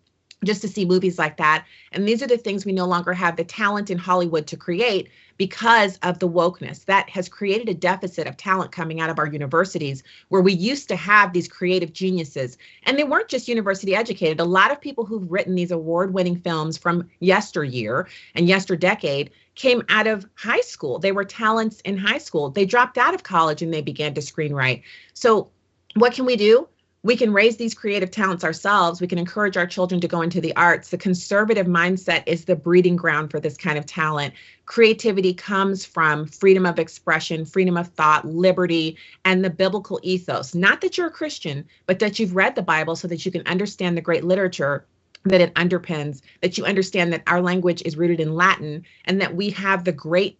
just to see movies like that. And these are the things we no longer have the talent in Hollywood to create because of the wokeness. That has created a deficit of talent coming out of our universities, where we used to have these creative geniuses. And they weren't just university educated. A lot of people who've written these award-winning films from yesteryear and yesterdecade came out of high school. They were talents in high school. They dropped out of college and they began to screenwrite. So what can we do? We can raise these creative talents ourselves. We can encourage our children to go into the arts. The conservative mindset is the breeding ground for this kind of talent. Creativity comes from freedom of expression, freedom of thought, liberty, and the biblical ethos. Not that you're a Christian, but that you've read the Bible so that you can understand the great literature that it underpins, that you understand that our language is rooted in Latin, and that we have the great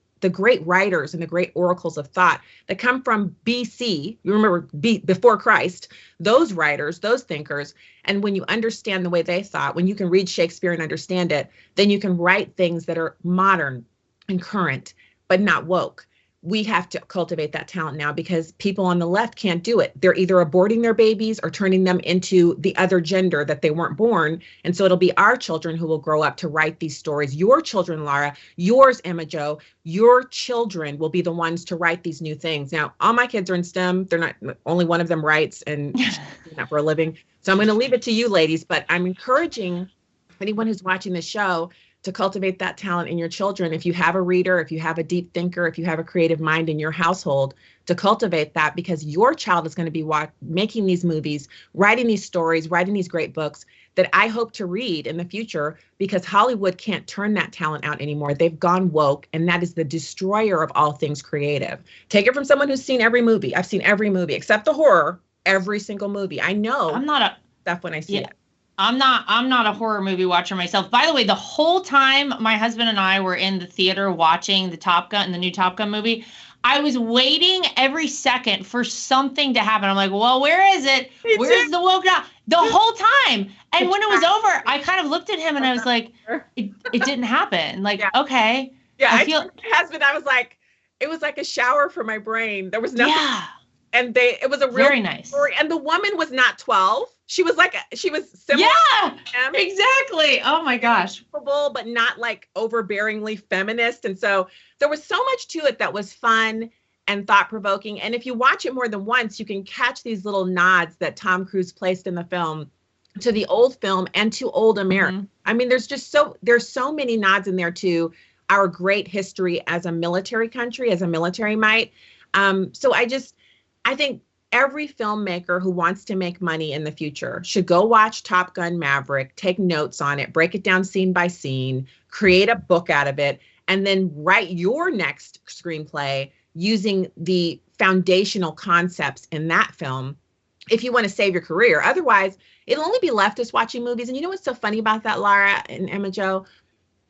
writers and the great oracles of thought that come from BC. You remember before Christ, those writers, those thinkers. And when you understand the way they thought, when you can read Shakespeare and understand it, then you can write things that are modern and current, but not woke. We have to cultivate that talent now because people on the left can't do it. They're either aborting their babies or turning them into the other gender that they weren't born. And so it'll be our children who will grow up to write these stories. Your children, Lara, yours, Emma Jo, your children will be the ones to write these new things. Now, all my kids are in STEM. They're not, only one of them writes and not for a living. So I'm going to leave it to you ladies, but I'm encouraging anyone who's watching this show to cultivate that talent in your children. If you have a reader, if you have a deep thinker, if you have a creative mind in your household, to cultivate that, because your child is going to be making these movies, writing these stories, writing these great books that I hope to read in the future, because Hollywood can't turn that talent out anymore. They've gone woke, and that is the destroyer of all things creative. Take it from someone who's seen every movie. I've seen every movie except the horror, every single movie. I know I'm not a stuff when I see it. I'm not a horror movie watcher myself. By the way, the whole time my husband and I were in the theater watching the new Top Gun movie, I was waiting every second for something to happen. I'm like, well, where is it? Where's the woke now? The whole time. And when it was over, I kind of looked at him and I was like, it didn't happen. Like, okay. Yeah, I told my husband, I was like, it was like a shower for my brain. There was nothing. Yeah. And it was a real very nice story. And the woman was not 12. She was similar. Yeah, exactly. Oh my gosh. But not like overbearingly feminist. And so there was so much to it that was fun and thought provoking. And if you watch it more than once, you can catch these little nods that Tom Cruise placed in the film to the old film and to old America. Mm-hmm. I mean, there's so many nods in there to our great history as a military country, as a military might. So I think every filmmaker who wants to make money in the future should go watch Top Gun Maverick, take notes on it, break it down scene by scene, create a book out of it, and then write your next screenplay using the foundational concepts in that film if you want to save your career. Otherwise, it'll only be leftists watching movies. And you know what's so funny about that, Lara and Emma Jo?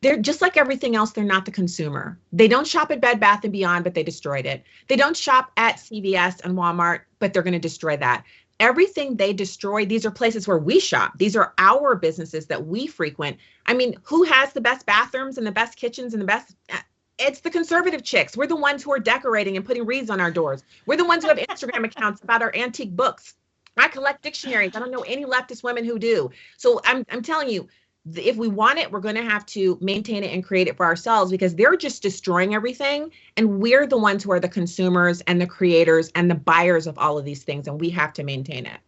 They're just like everything else. They're not the consumer. They don't shop at Bed Bath & Beyond, but they destroyed it. They don't shop at CVS and Walmart, but they're going to destroy that. Everything they destroy, these are places where we shop. These are our businesses that we frequent. I mean, who has the best bathrooms and the best kitchens and the best? It's the conservative chicks. We're the ones who are decorating and putting wreaths on our doors. We're the ones who have Instagram accounts about our antique books. I collect dictionaries. I don't know any leftist women who do. So I'm telling you, if we want it, we're going to have to maintain it and create it for ourselves, because they're just destroying everything. And we're the ones who are the consumers and the creators and the buyers of all of these things. And we have to maintain it.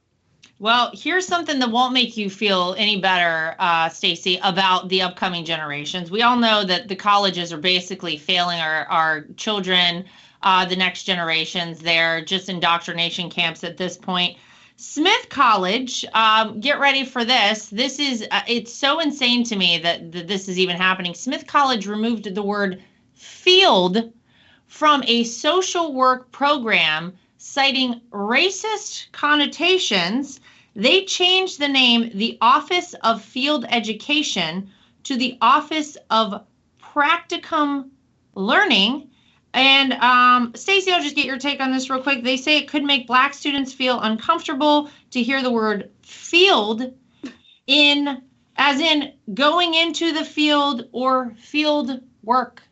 Well, here's something that won't make you feel any better, Stacy, about the upcoming generations. We all know that the colleges are basically failing our children, the next generations. They're just indoctrination camps at this point. Smith College, get ready for this. This is, it's so insane to me that this is even happening. Smith College removed the word field from a social work program, citing racist connotations. They changed the name, the Office of Field Education, to the Office of Practicum Learning. And Stacy, I'll just get your take on this real quick. They say it could make Black students feel uncomfortable to hear the word field as in going into the field or field work.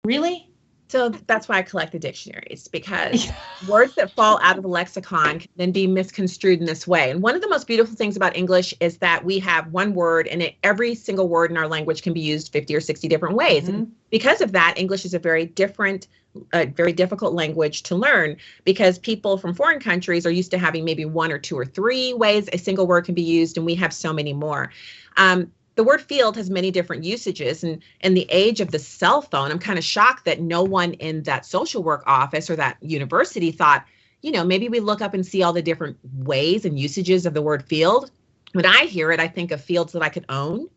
Really? So that's why I collect the dictionaries, because words that fall out of the lexicon can then be misconstrued in this way. And one of the most beautiful things about English is that we have one word, and every single word in our language can be used 50 or 60 different ways. Mm-hmm. And because of that, English is a very different, very difficult language to learn, because people from foreign countries are used to having maybe one or two or three ways a single word can be used, and we have so many more. The word field has many different usages, and in the age of the cell phone, I'm kind of shocked that no one in that social work office or that university thought, maybe we look up and see all the different ways and usages of the word field. When I hear it, I think of fields that I could own,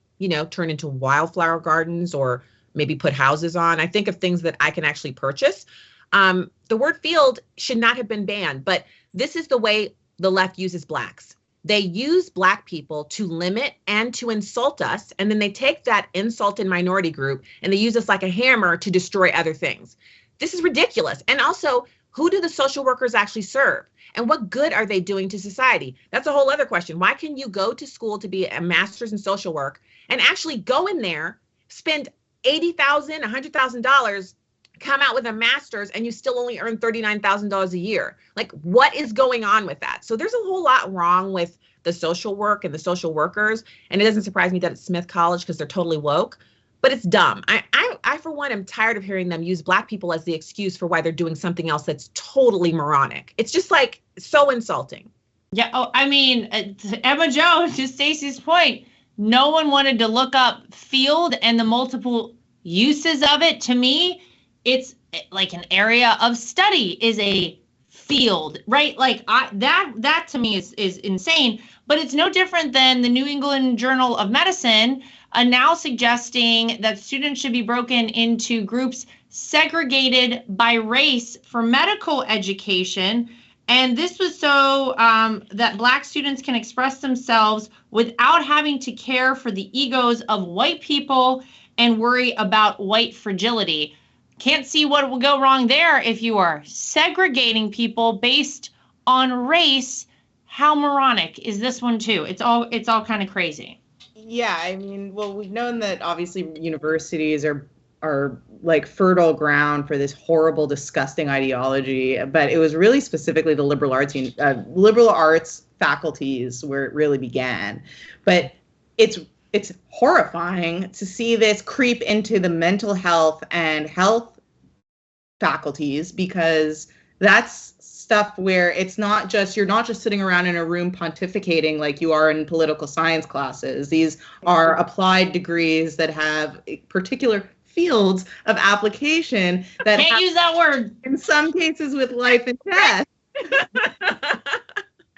turn into wildflower gardens or maybe put houses on. I think of things that I can actually purchase. The word field should not have been banned, but this is the way the left uses Blacks. They use Black people to limit and to insult us, and then they take that insulted minority group and they use us like a hammer to destroy other things. This is ridiculous. And also, who do the social workers actually serve? And what good are they doing to society? That's a whole other question. Why can you go to school to be a master's in social work and actually go in there, spend $80,000, $100,000, come out with a master's, and you still only earn $39,000 a year? Like, what is going on with that? So there's a whole lot wrong with the social work and the social workers. And it doesn't surprise me that it's Smith College, because they're totally woke, but it's dumb. I, for one, am tired of hearing them use Black people as the excuse for why they're doing something else that's totally moronic. It's just like so insulting. Yeah. Oh, I mean, Emma Jo, to Stacey's point, no one wanted to look up field and the multiple uses of it. To me, it's like an area of study is a field, right? Like that to me is insane, but it's no different than the New England Journal of Medicine now suggesting that students should be broken into groups segregated by race for medical education. And this was so that Black students can express themselves without having to care for the egos of white people and worry about white fragility. Can't see what will go wrong there if you are segregating people based on race. How moronic is this one too? It's all kind of crazy. Yeah, I mean, well, we've known that obviously universities are like fertile ground for this horrible, disgusting ideology, but it was really specifically the liberal arts faculties where it really began. But it's horrifying to see this creep into the mental health and health faculties, because that's stuff where you're not just sitting around in a room pontificating like you are in political science classes. These are applied degrees that have particular fields of application that can't use that word in some cases with life and death.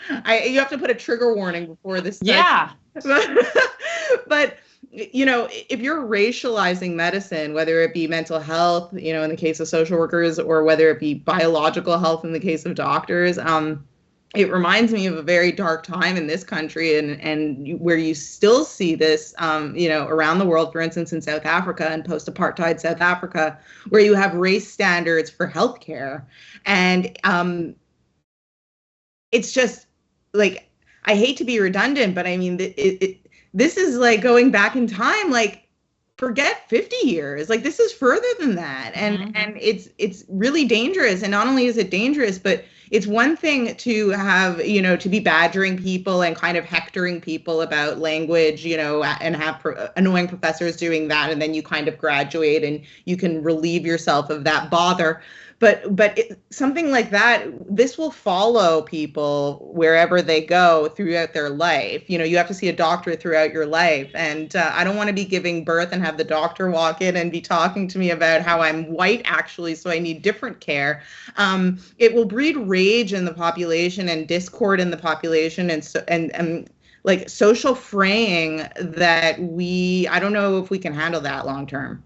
You have to put a trigger warning before this. Yeah. But if you're racializing medicine, whether it be mental health, in the case of social workers, or whether it be biological health in the case of doctors, it reminds me of a very dark time in this country, and where you still see this, around the world, for instance, in South Africa and post-apartheid South Africa, where you have race standards for healthcare. And it's just like, I hate to be redundant, but I mean, this is like going back in time, like forget 50 years. Like, this is further than that. And it's really dangerous. And not only is it dangerous, but it's one thing to have, to be badgering people and kind of hectoring people about language, and have annoying professors doing that. And then you kind of graduate and you can relieve yourself of that bother. something like that, this will follow people wherever they go throughout their life. You have to see a doctor throughout your life. And I don't want to be giving birth and have the doctor walk in and be talking to me about how I'm white, actually, so I need different care. It will breed rage in the population and discord in the population, and like social fraying that I don't know if we can handle that long term.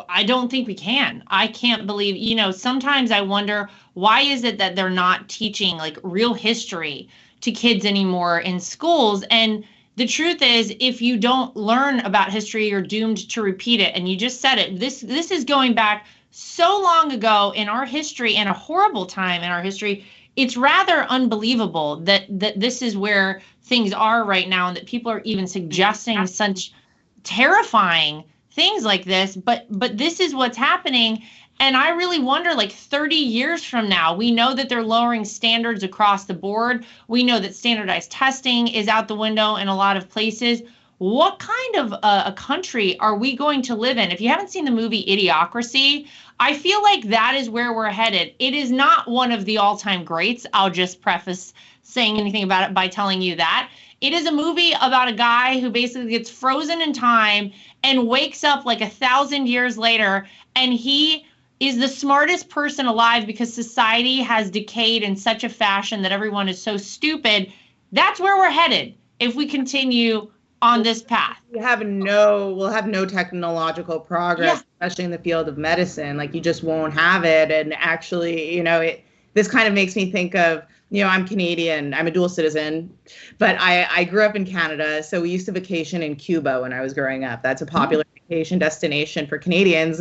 I don't think we can. I can't believe, sometimes I wonder, why is it that they're not teaching like real history to kids anymore in schools? And the truth is, if you don't learn about history, you're doomed to repeat it. And you just said it. This is going back so long ago in our history, and a horrible time in our history. It's rather unbelievable that this is where things are right now, and that people are even suggesting such terrifying things like this, but this is what's happening. And I really wonder, like 30 years from now, we know that they're lowering standards across the board. We know that standardized testing is out the window in a lot of places. What kind of a country are we going to live in? If you haven't seen the movie Idiocracy, I feel like that is where we're headed. It is not one of the all-time greats. I'll just preface saying anything about it by telling you that. It is a movie about a guy who basically gets frozen in time and wakes up like 1,000 years later, and he is the smartest person alive because society has decayed in such a fashion that everyone is so stupid. That's where we're headed if we continue on this path. We'll have no technological progress, especially in the field of medicine. Like, you just won't have it. And actually, this kind of makes me think of, I'm Canadian, I'm a dual citizen, but I grew up in Canada. So we used to vacation in Cuba when I was growing up. That's a popular vacation destination for Canadians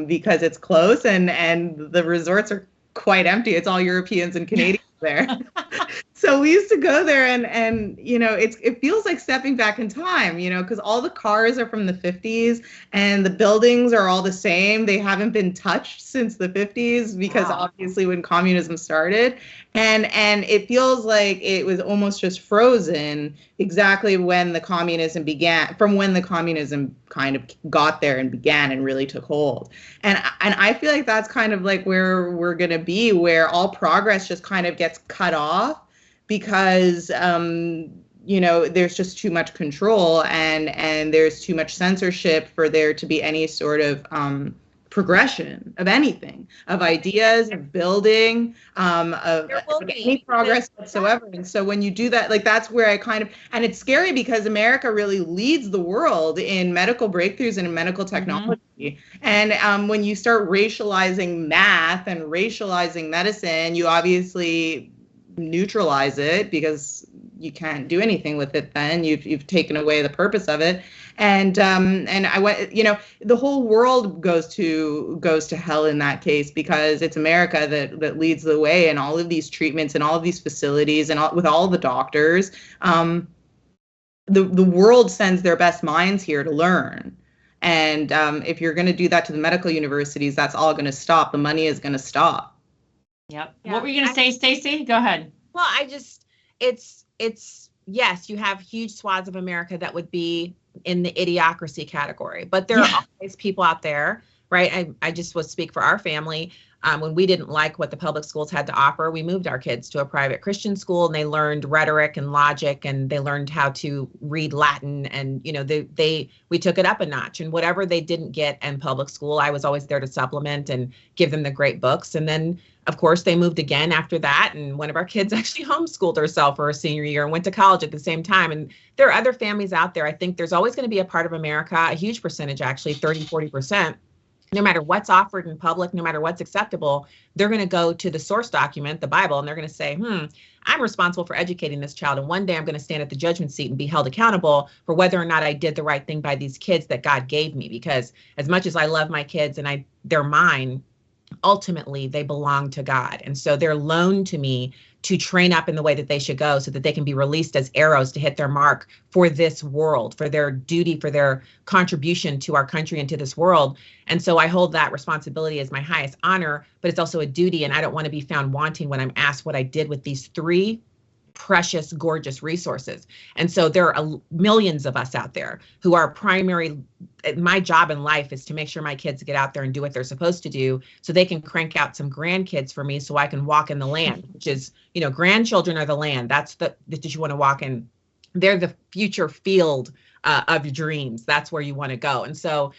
because it's close and the resorts are quite empty. It's all Europeans and Canadians there. So we used to go there and it feels like stepping back in time, because all the cars are from the 50s and the buildings are all the same. They haven't been touched since the 50s because obviously when communism started. And it feels like it was almost just frozen exactly when the communism began, from when the communism kind of got there and began and really took hold. And I feel like that's kind of like where we're going to be, where all progress just kind of gets cut off because, there's just too much control and there's too much censorship for there to be any sort of progression of anything, of ideas, of building, of any progress whatsoever. And so when you do that, like, that's where and it's scary because America really leads the world in medical breakthroughs and in medical technology. Mm-hmm. And when you start racializing math and racializing medicine, you obviously neutralize it because you can't do anything with it. Then you've taken away the purpose of it. And I went, the whole world goes to hell in that case because it's America that leads the way in all of these treatments and all of these facilities and with all the doctors. The world sends their best minds here to learn. And if you're going to do that to the medical universities, that's all going to stop. The money is going to stop. Yep. Yeah. What were you going to say, Stacy? Go ahead. Well, it's yes, you have huge swaths of America that would be in the idiocracy category, but there are always people out there, right? I just will speak for our family. When we didn't like what the public schools had to offer, we moved our kids to a private Christian school, and they learned rhetoric and logic, and they learned how to read Latin, and we took it up a notch. And whatever they didn't get in public school, I was always there to supplement and give them the great books. And then, of course, they moved again after that, and one of our kids actually homeschooled herself for her senior year and went to college at the same time. And there are other families out there. I think there's always going to be a part of America, a huge percentage, actually 30-40%. No matter what's offered in public, no matter what's acceptable, they're going to go to the source document, the Bible, and they're going to say, I'm responsible for educating this child. And one day I'm going to stand at the judgment seat and be held accountable for whether or not I did the right thing by these kids that God gave me. Because as much as I love my kids and they're mine, ultimately they belong to God. And so they're loaned to me to train up in the way that they should go so that they can be released as arrows to hit their mark for this world, for their duty, for their contribution to our country and to this world. And so I hold that responsibility as my highest honor, but it's also a duty. And I don't want to be found wanting when I'm asked what I did with these 3 precious, gorgeous resources. And so there are millions of us out there who are my job in life is to make sure my kids get out there and do what they're supposed to do so they can crank out some grandkids for me so I can walk in the land, which is, grandchildren are the land. That you want to walk in. They're the future field of your dreams. That's where you want to go. And so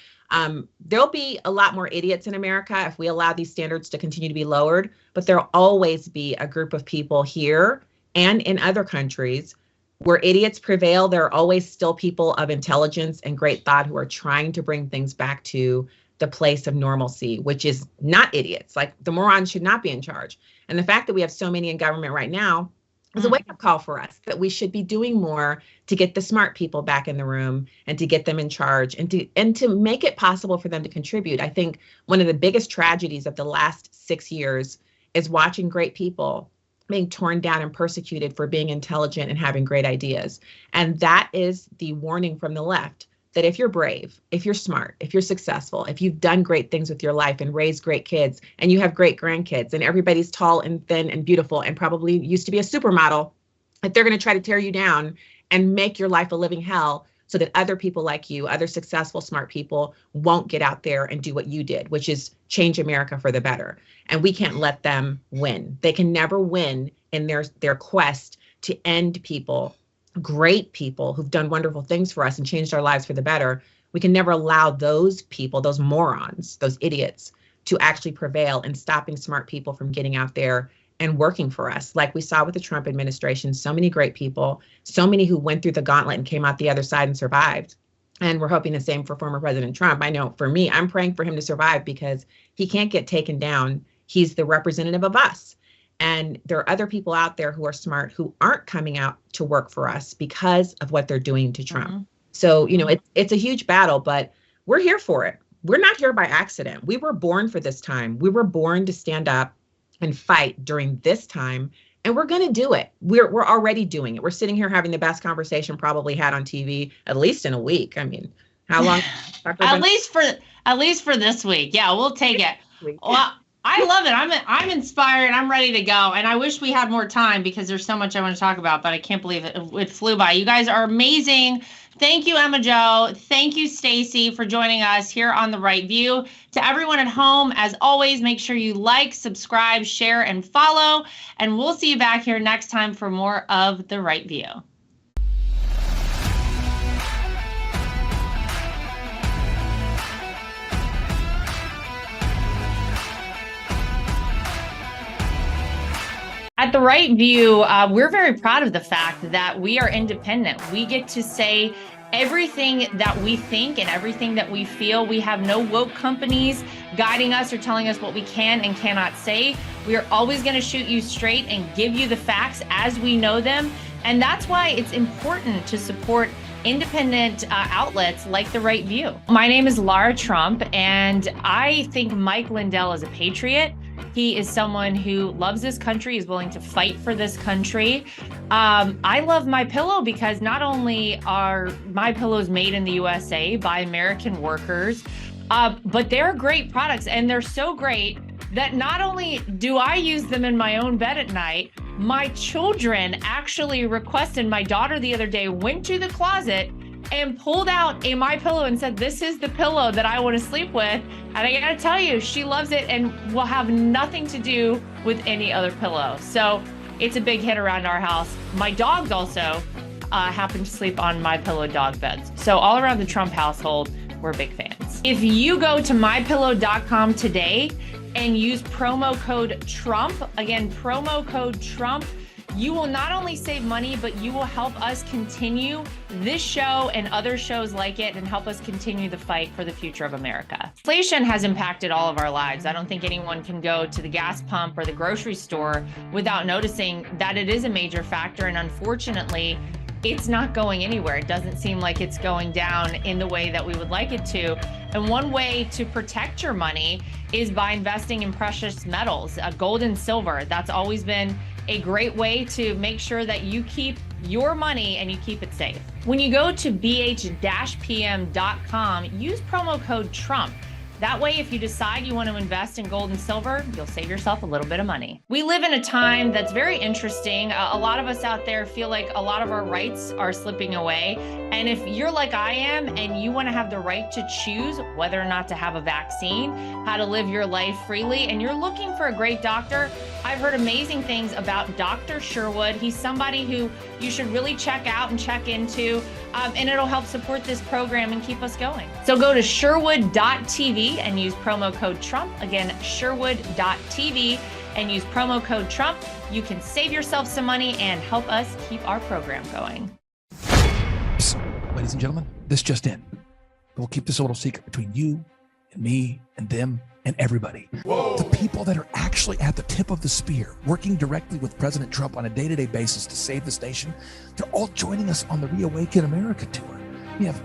there'll be a lot more idiots in America if we allow these standards to continue to be lowered, but there'll always be a group of people here and in other countries where idiots prevail. There are always still people of intelligence and great thought who are trying to bring things back to the place of normalcy, which is not idiots. Like, the morons should not be in charge. And the fact that we have so many in government right now is a wake-up call for us that we should be doing more to get the smart people back in the room and to get them in charge and to make it possible for them to contribute. I think one of the biggest tragedies of the last 6 years is watching great people being torn down and persecuted for being intelligent and having great ideas. And that is the warning from the left, that if you're brave, if you're smart, if you're successful, if you've done great things with your life and raised great kids and you have great grandkids and everybody's tall and thin and beautiful and probably used to be a supermodel, that they're going to try to tear you down and make your life a living hell so that other people like you, other successful, smart people won't get out there and do what you did, which is change America for the better. And we can't let them win. They can never win in their quest to end people, great people who've done wonderful things for us and changed our lives for the better. We can never allow those people, those morons, those idiots, to actually prevail in stopping smart people from getting out there and working for us. Like we saw with the Trump administration, so many great people, so many who went through the gauntlet and came out the other side and survived. And we're hoping the same for former President Trump. I know for me, I'm praying for him to survive because he can't get taken down. He's the representative of us. And there are other people out there who are smart who aren't coming out to work for us because of what they're doing to Trump. Mm-hmm. So, it's a huge battle, but we're here for it. We're not here by accident. We were born for this time. We were born to stand up and fight during this time, and we're going to do it. We're already doing it. We're sitting here having the best conversation probably had on TV, at least in a week. I mean, how long? At least for this week. Yeah, we'll take it. Well, I love it. I'm inspired. I'm ready to go. And I wish we had more time because there's so much I want to talk about, but I can't believe it flew by. You guys are amazing. Thank you, Emma Jo. Thank you, Stacy, for joining us here on The Right View. To everyone at home, as always, make sure you like, subscribe, share, and follow. And we'll see you back here next time for more of The Right View. At The Right View, we're very proud of the fact that we are independent. We get to say everything that we think and everything that we feel. We have no woke companies guiding us or telling us what we can and cannot say. We are always going to shoot you straight and give you the facts as we know them. And that's why it's important to support independent outlets like The Right View. My name is Lara Trump, and I think Mike Lindell is a patriot. He is someone who loves this country, is willing to fight for this country. I love MyPillow because not only are MyPillows made in the USA by American workers, but they're great products, and they're so great that not only do I use them in my own bed at night, my children actually requested. My daughter the other day went to the closet and pulled out a MyPillow and said, "This is the pillow that I want to sleep with." And I gotta tell you, she loves it and will have nothing to do with any other pillow. So it's a big hit around our house. My dogs also happen to sleep on MyPillow dog beds. So all around the Trump household, we're big fans. If you go to mypillow.com today and use promo code Trump, again, promo code Trump, you will not only save money, but you will help us continue this show and other shows like it and help us continue the fight for the future of America. Inflation has impacted all of our lives. I don't think anyone can go to the gas pump or the grocery store without noticing that it is a major factor. And unfortunately, it's not going anywhere. It doesn't seem like it's going down in the way that we would like it to. And one way to protect your money is by investing in precious metals, gold and silver. That's always been a great way to make sure that you keep your money and you keep it safe. When you go to bh-pm.com, use promo code Trump. That way, if you decide you want to invest in gold and silver, you'll save yourself a little bit of money. We live in a time that's very interesting. A lot of us out there feel like a lot of our rights are slipping away. And if you're like I am and you want to have the right to choose whether or not to have a vaccine, how to live your life freely, and you're looking for a great doctor, I've heard amazing things about Dr. Sherwood. He's somebody who you should really check out and check into, and it'll help support this program and keep us going. So go to Sherwood.tv and use promo code Trump. Again, Sherwood.tv and use promo code Trump. You can save yourself some money and help us keep our program going. Psst, ladies and gentlemen, this just in. We'll keep this a little secret between you and me and them and everybody. Whoa. The people that are actually at the tip of the spear, working directly with President Trump on a day-to-day basis to save this nation, they're all joining us on the Reawaken America tour. We have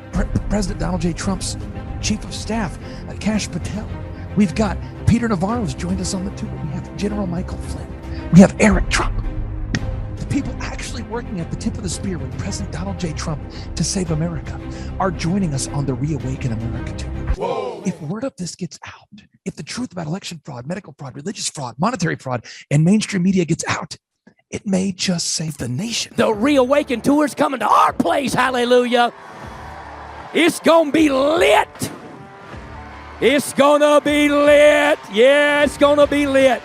President Donald J. Trump's Chief of Staff, Kash Patel. We've got Peter Navarro's joined us on the tour. We have General Michael Flynn. We have Eric Trump. The people actually working at the tip of the spear with President Donald J. Trump to save America are joining us on the Reawaken America tour. Whoa. If word of this gets out, if the truth about election fraud, medical fraud, religious fraud, monetary fraud, and mainstream media gets out, it may just save the nation. The Reawaken tour is coming to our place, hallelujah. It's gonna be lit. It's gonna be lit. Yeah, it's gonna be lit.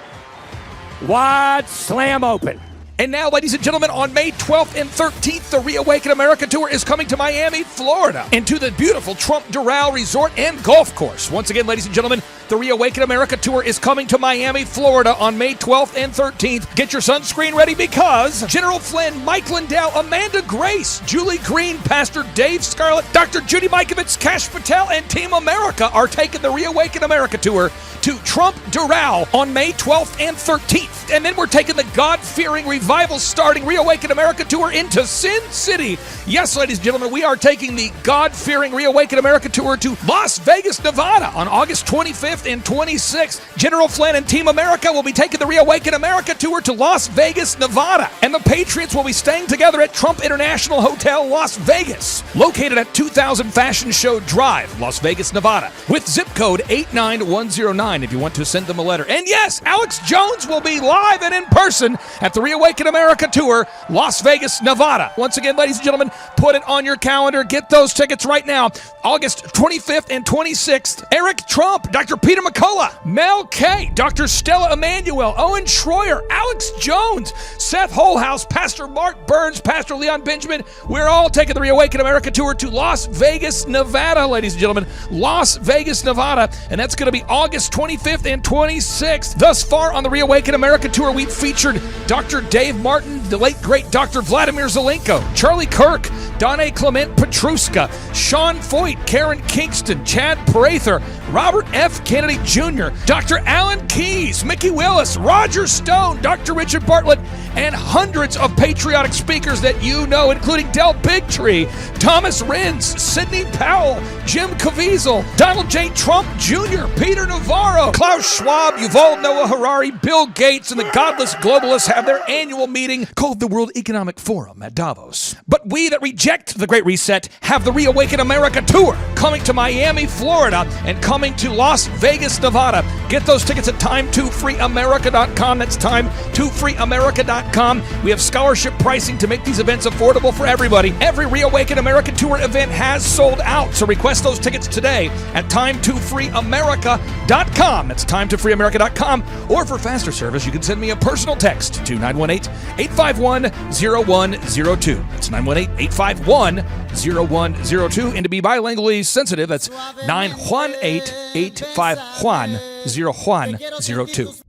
Wide slam open. And now, ladies and gentlemen, on May 12th and 13th, the Reawaken America Tour is coming to Miami, Florida, and to the beautiful Trump Doral Resort and Golf Course. Once again, ladies and gentlemen, the Reawaken America Tour is coming to Miami, Florida on May 12th and 13th. Get your sunscreen ready because General Flynn, Mike Lindell, Amanda Grace, Julie Green, Pastor Dave Scarlett, Dr. Judy Mikovits, Kash Patel, and Team America are taking the Reawaken America Tour to Trump Doral on May 12th and 13th. And then we're taking the God-fearing, revival-starting Reawaken America Tour into Sin City. Yes, ladies and gentlemen, we are taking the God-fearing Reawaken America Tour to Las Vegas, Nevada on August 25th and 26th. General Flynn and Team America will be taking the Reawaken America Tour to Las Vegas, Nevada. And the Patriots will be staying together at Trump International Hotel, Las Vegas, located at 2000 Fashion Show Drive, Las Vegas, Nevada, with zip code 89109 if you want to send them a letter. And yes, Alex Jones will be live and in person at the Reawaken America Tour, Las Vegas, Nevada. Once again, ladies and gentlemen, put it on your calendar. Get those tickets right now. August 25th and 26th. Eric Trump, Dr. Peter McCullough, Mel K, Dr. Stella Emanuel, Owen Schroyer, Alex Jones, Seth Holhouse, Pastor Mark Burns, Pastor Leon Benjamin. We're all taking the Reawaken America Tour to Las Vegas, Nevada, ladies and gentlemen. Las Vegas, Nevada. And that's going to be August 25th and 26th. Thus far on the Reawaken America Tour, we've featured Dr. Dave Martin, the late great Dr. Vladimir Zelenko, Charlie Kirk, Donna Clement Petruska, Sean Foyt, Karen Kingston, Chad Prather, Robert F. Kennedy Jr., Dr. Alan Keyes, Mickey Willis, Roger Stone, Dr. Richard Bartlett, and hundreds of patriotic speakers that you know, including Del Bigtree, Thomas Renz, Sidney Powell, Jim Caviezel, Donald J. Trump Jr., Peter Navarro, Klaus Schwab, Yuval Noah Harari, Bill Gates, and the godless globalists have their annual meeting called the World Economic Forum at Davos. But we that reject the Great Reset have the Reawaken America Tour coming to Miami, Florida, and coming to Las Vegas, Nevada. Get those tickets at time2freeamerica.com. That's time2freeamerica.com. We have scholarship pricing to make these events affordable for everybody. Every Reawaken America Tour event has sold out, so request those tickets today at time2freeamerica.com. That's time2freeamerica.com. Or for faster service, you can send me a personal text to 918-851-0102. That's 918-851-0102. And to be bilingually sensitive, that's 918-851-0102.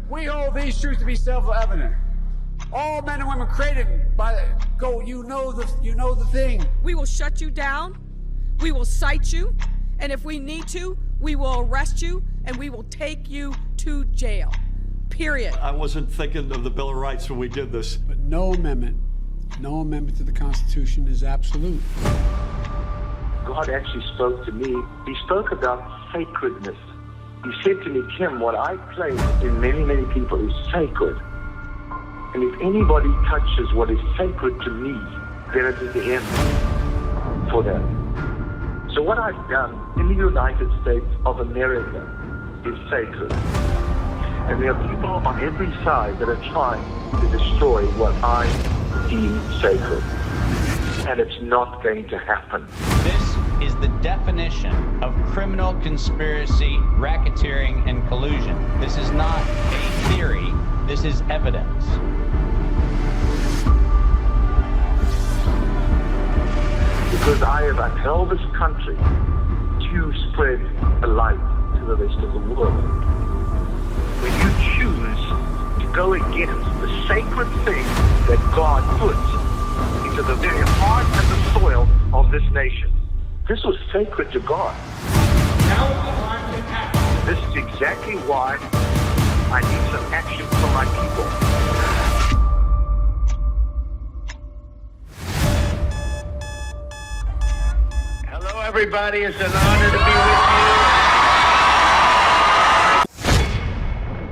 We hold these truths to be self-evident. All men and women created by the go. You know the thing. We will shut you down. We will cite you, and if we need to, we will arrest you and we will take you to jail. Period. I wasn't thinking of the Bill of Rights when we did this. But no amendment to the Constitution is absolute. God actually spoke to me. He spoke about sacredness. He said to me, Kim, what I place in many, many people is sacred. And if anybody touches what is sacred to me, then it is the end for them. So what I've done in the United States of America is sacred. And there are people on every side that are trying to destroy what I deem sacred. And it's not going to happen. This is the definition of criminal conspiracy, racketeering, and collusion. This is not a theory. This is evidence. Because I have upheld this country to spread the light to the rest of the world. When you choose to go against the sacred thing that God put into the very heart and the soil of this nation, this was sacred to God. Now is the time to act. This is exactly why I need some action from my people. Hello, everybody. It's an honor to be with you.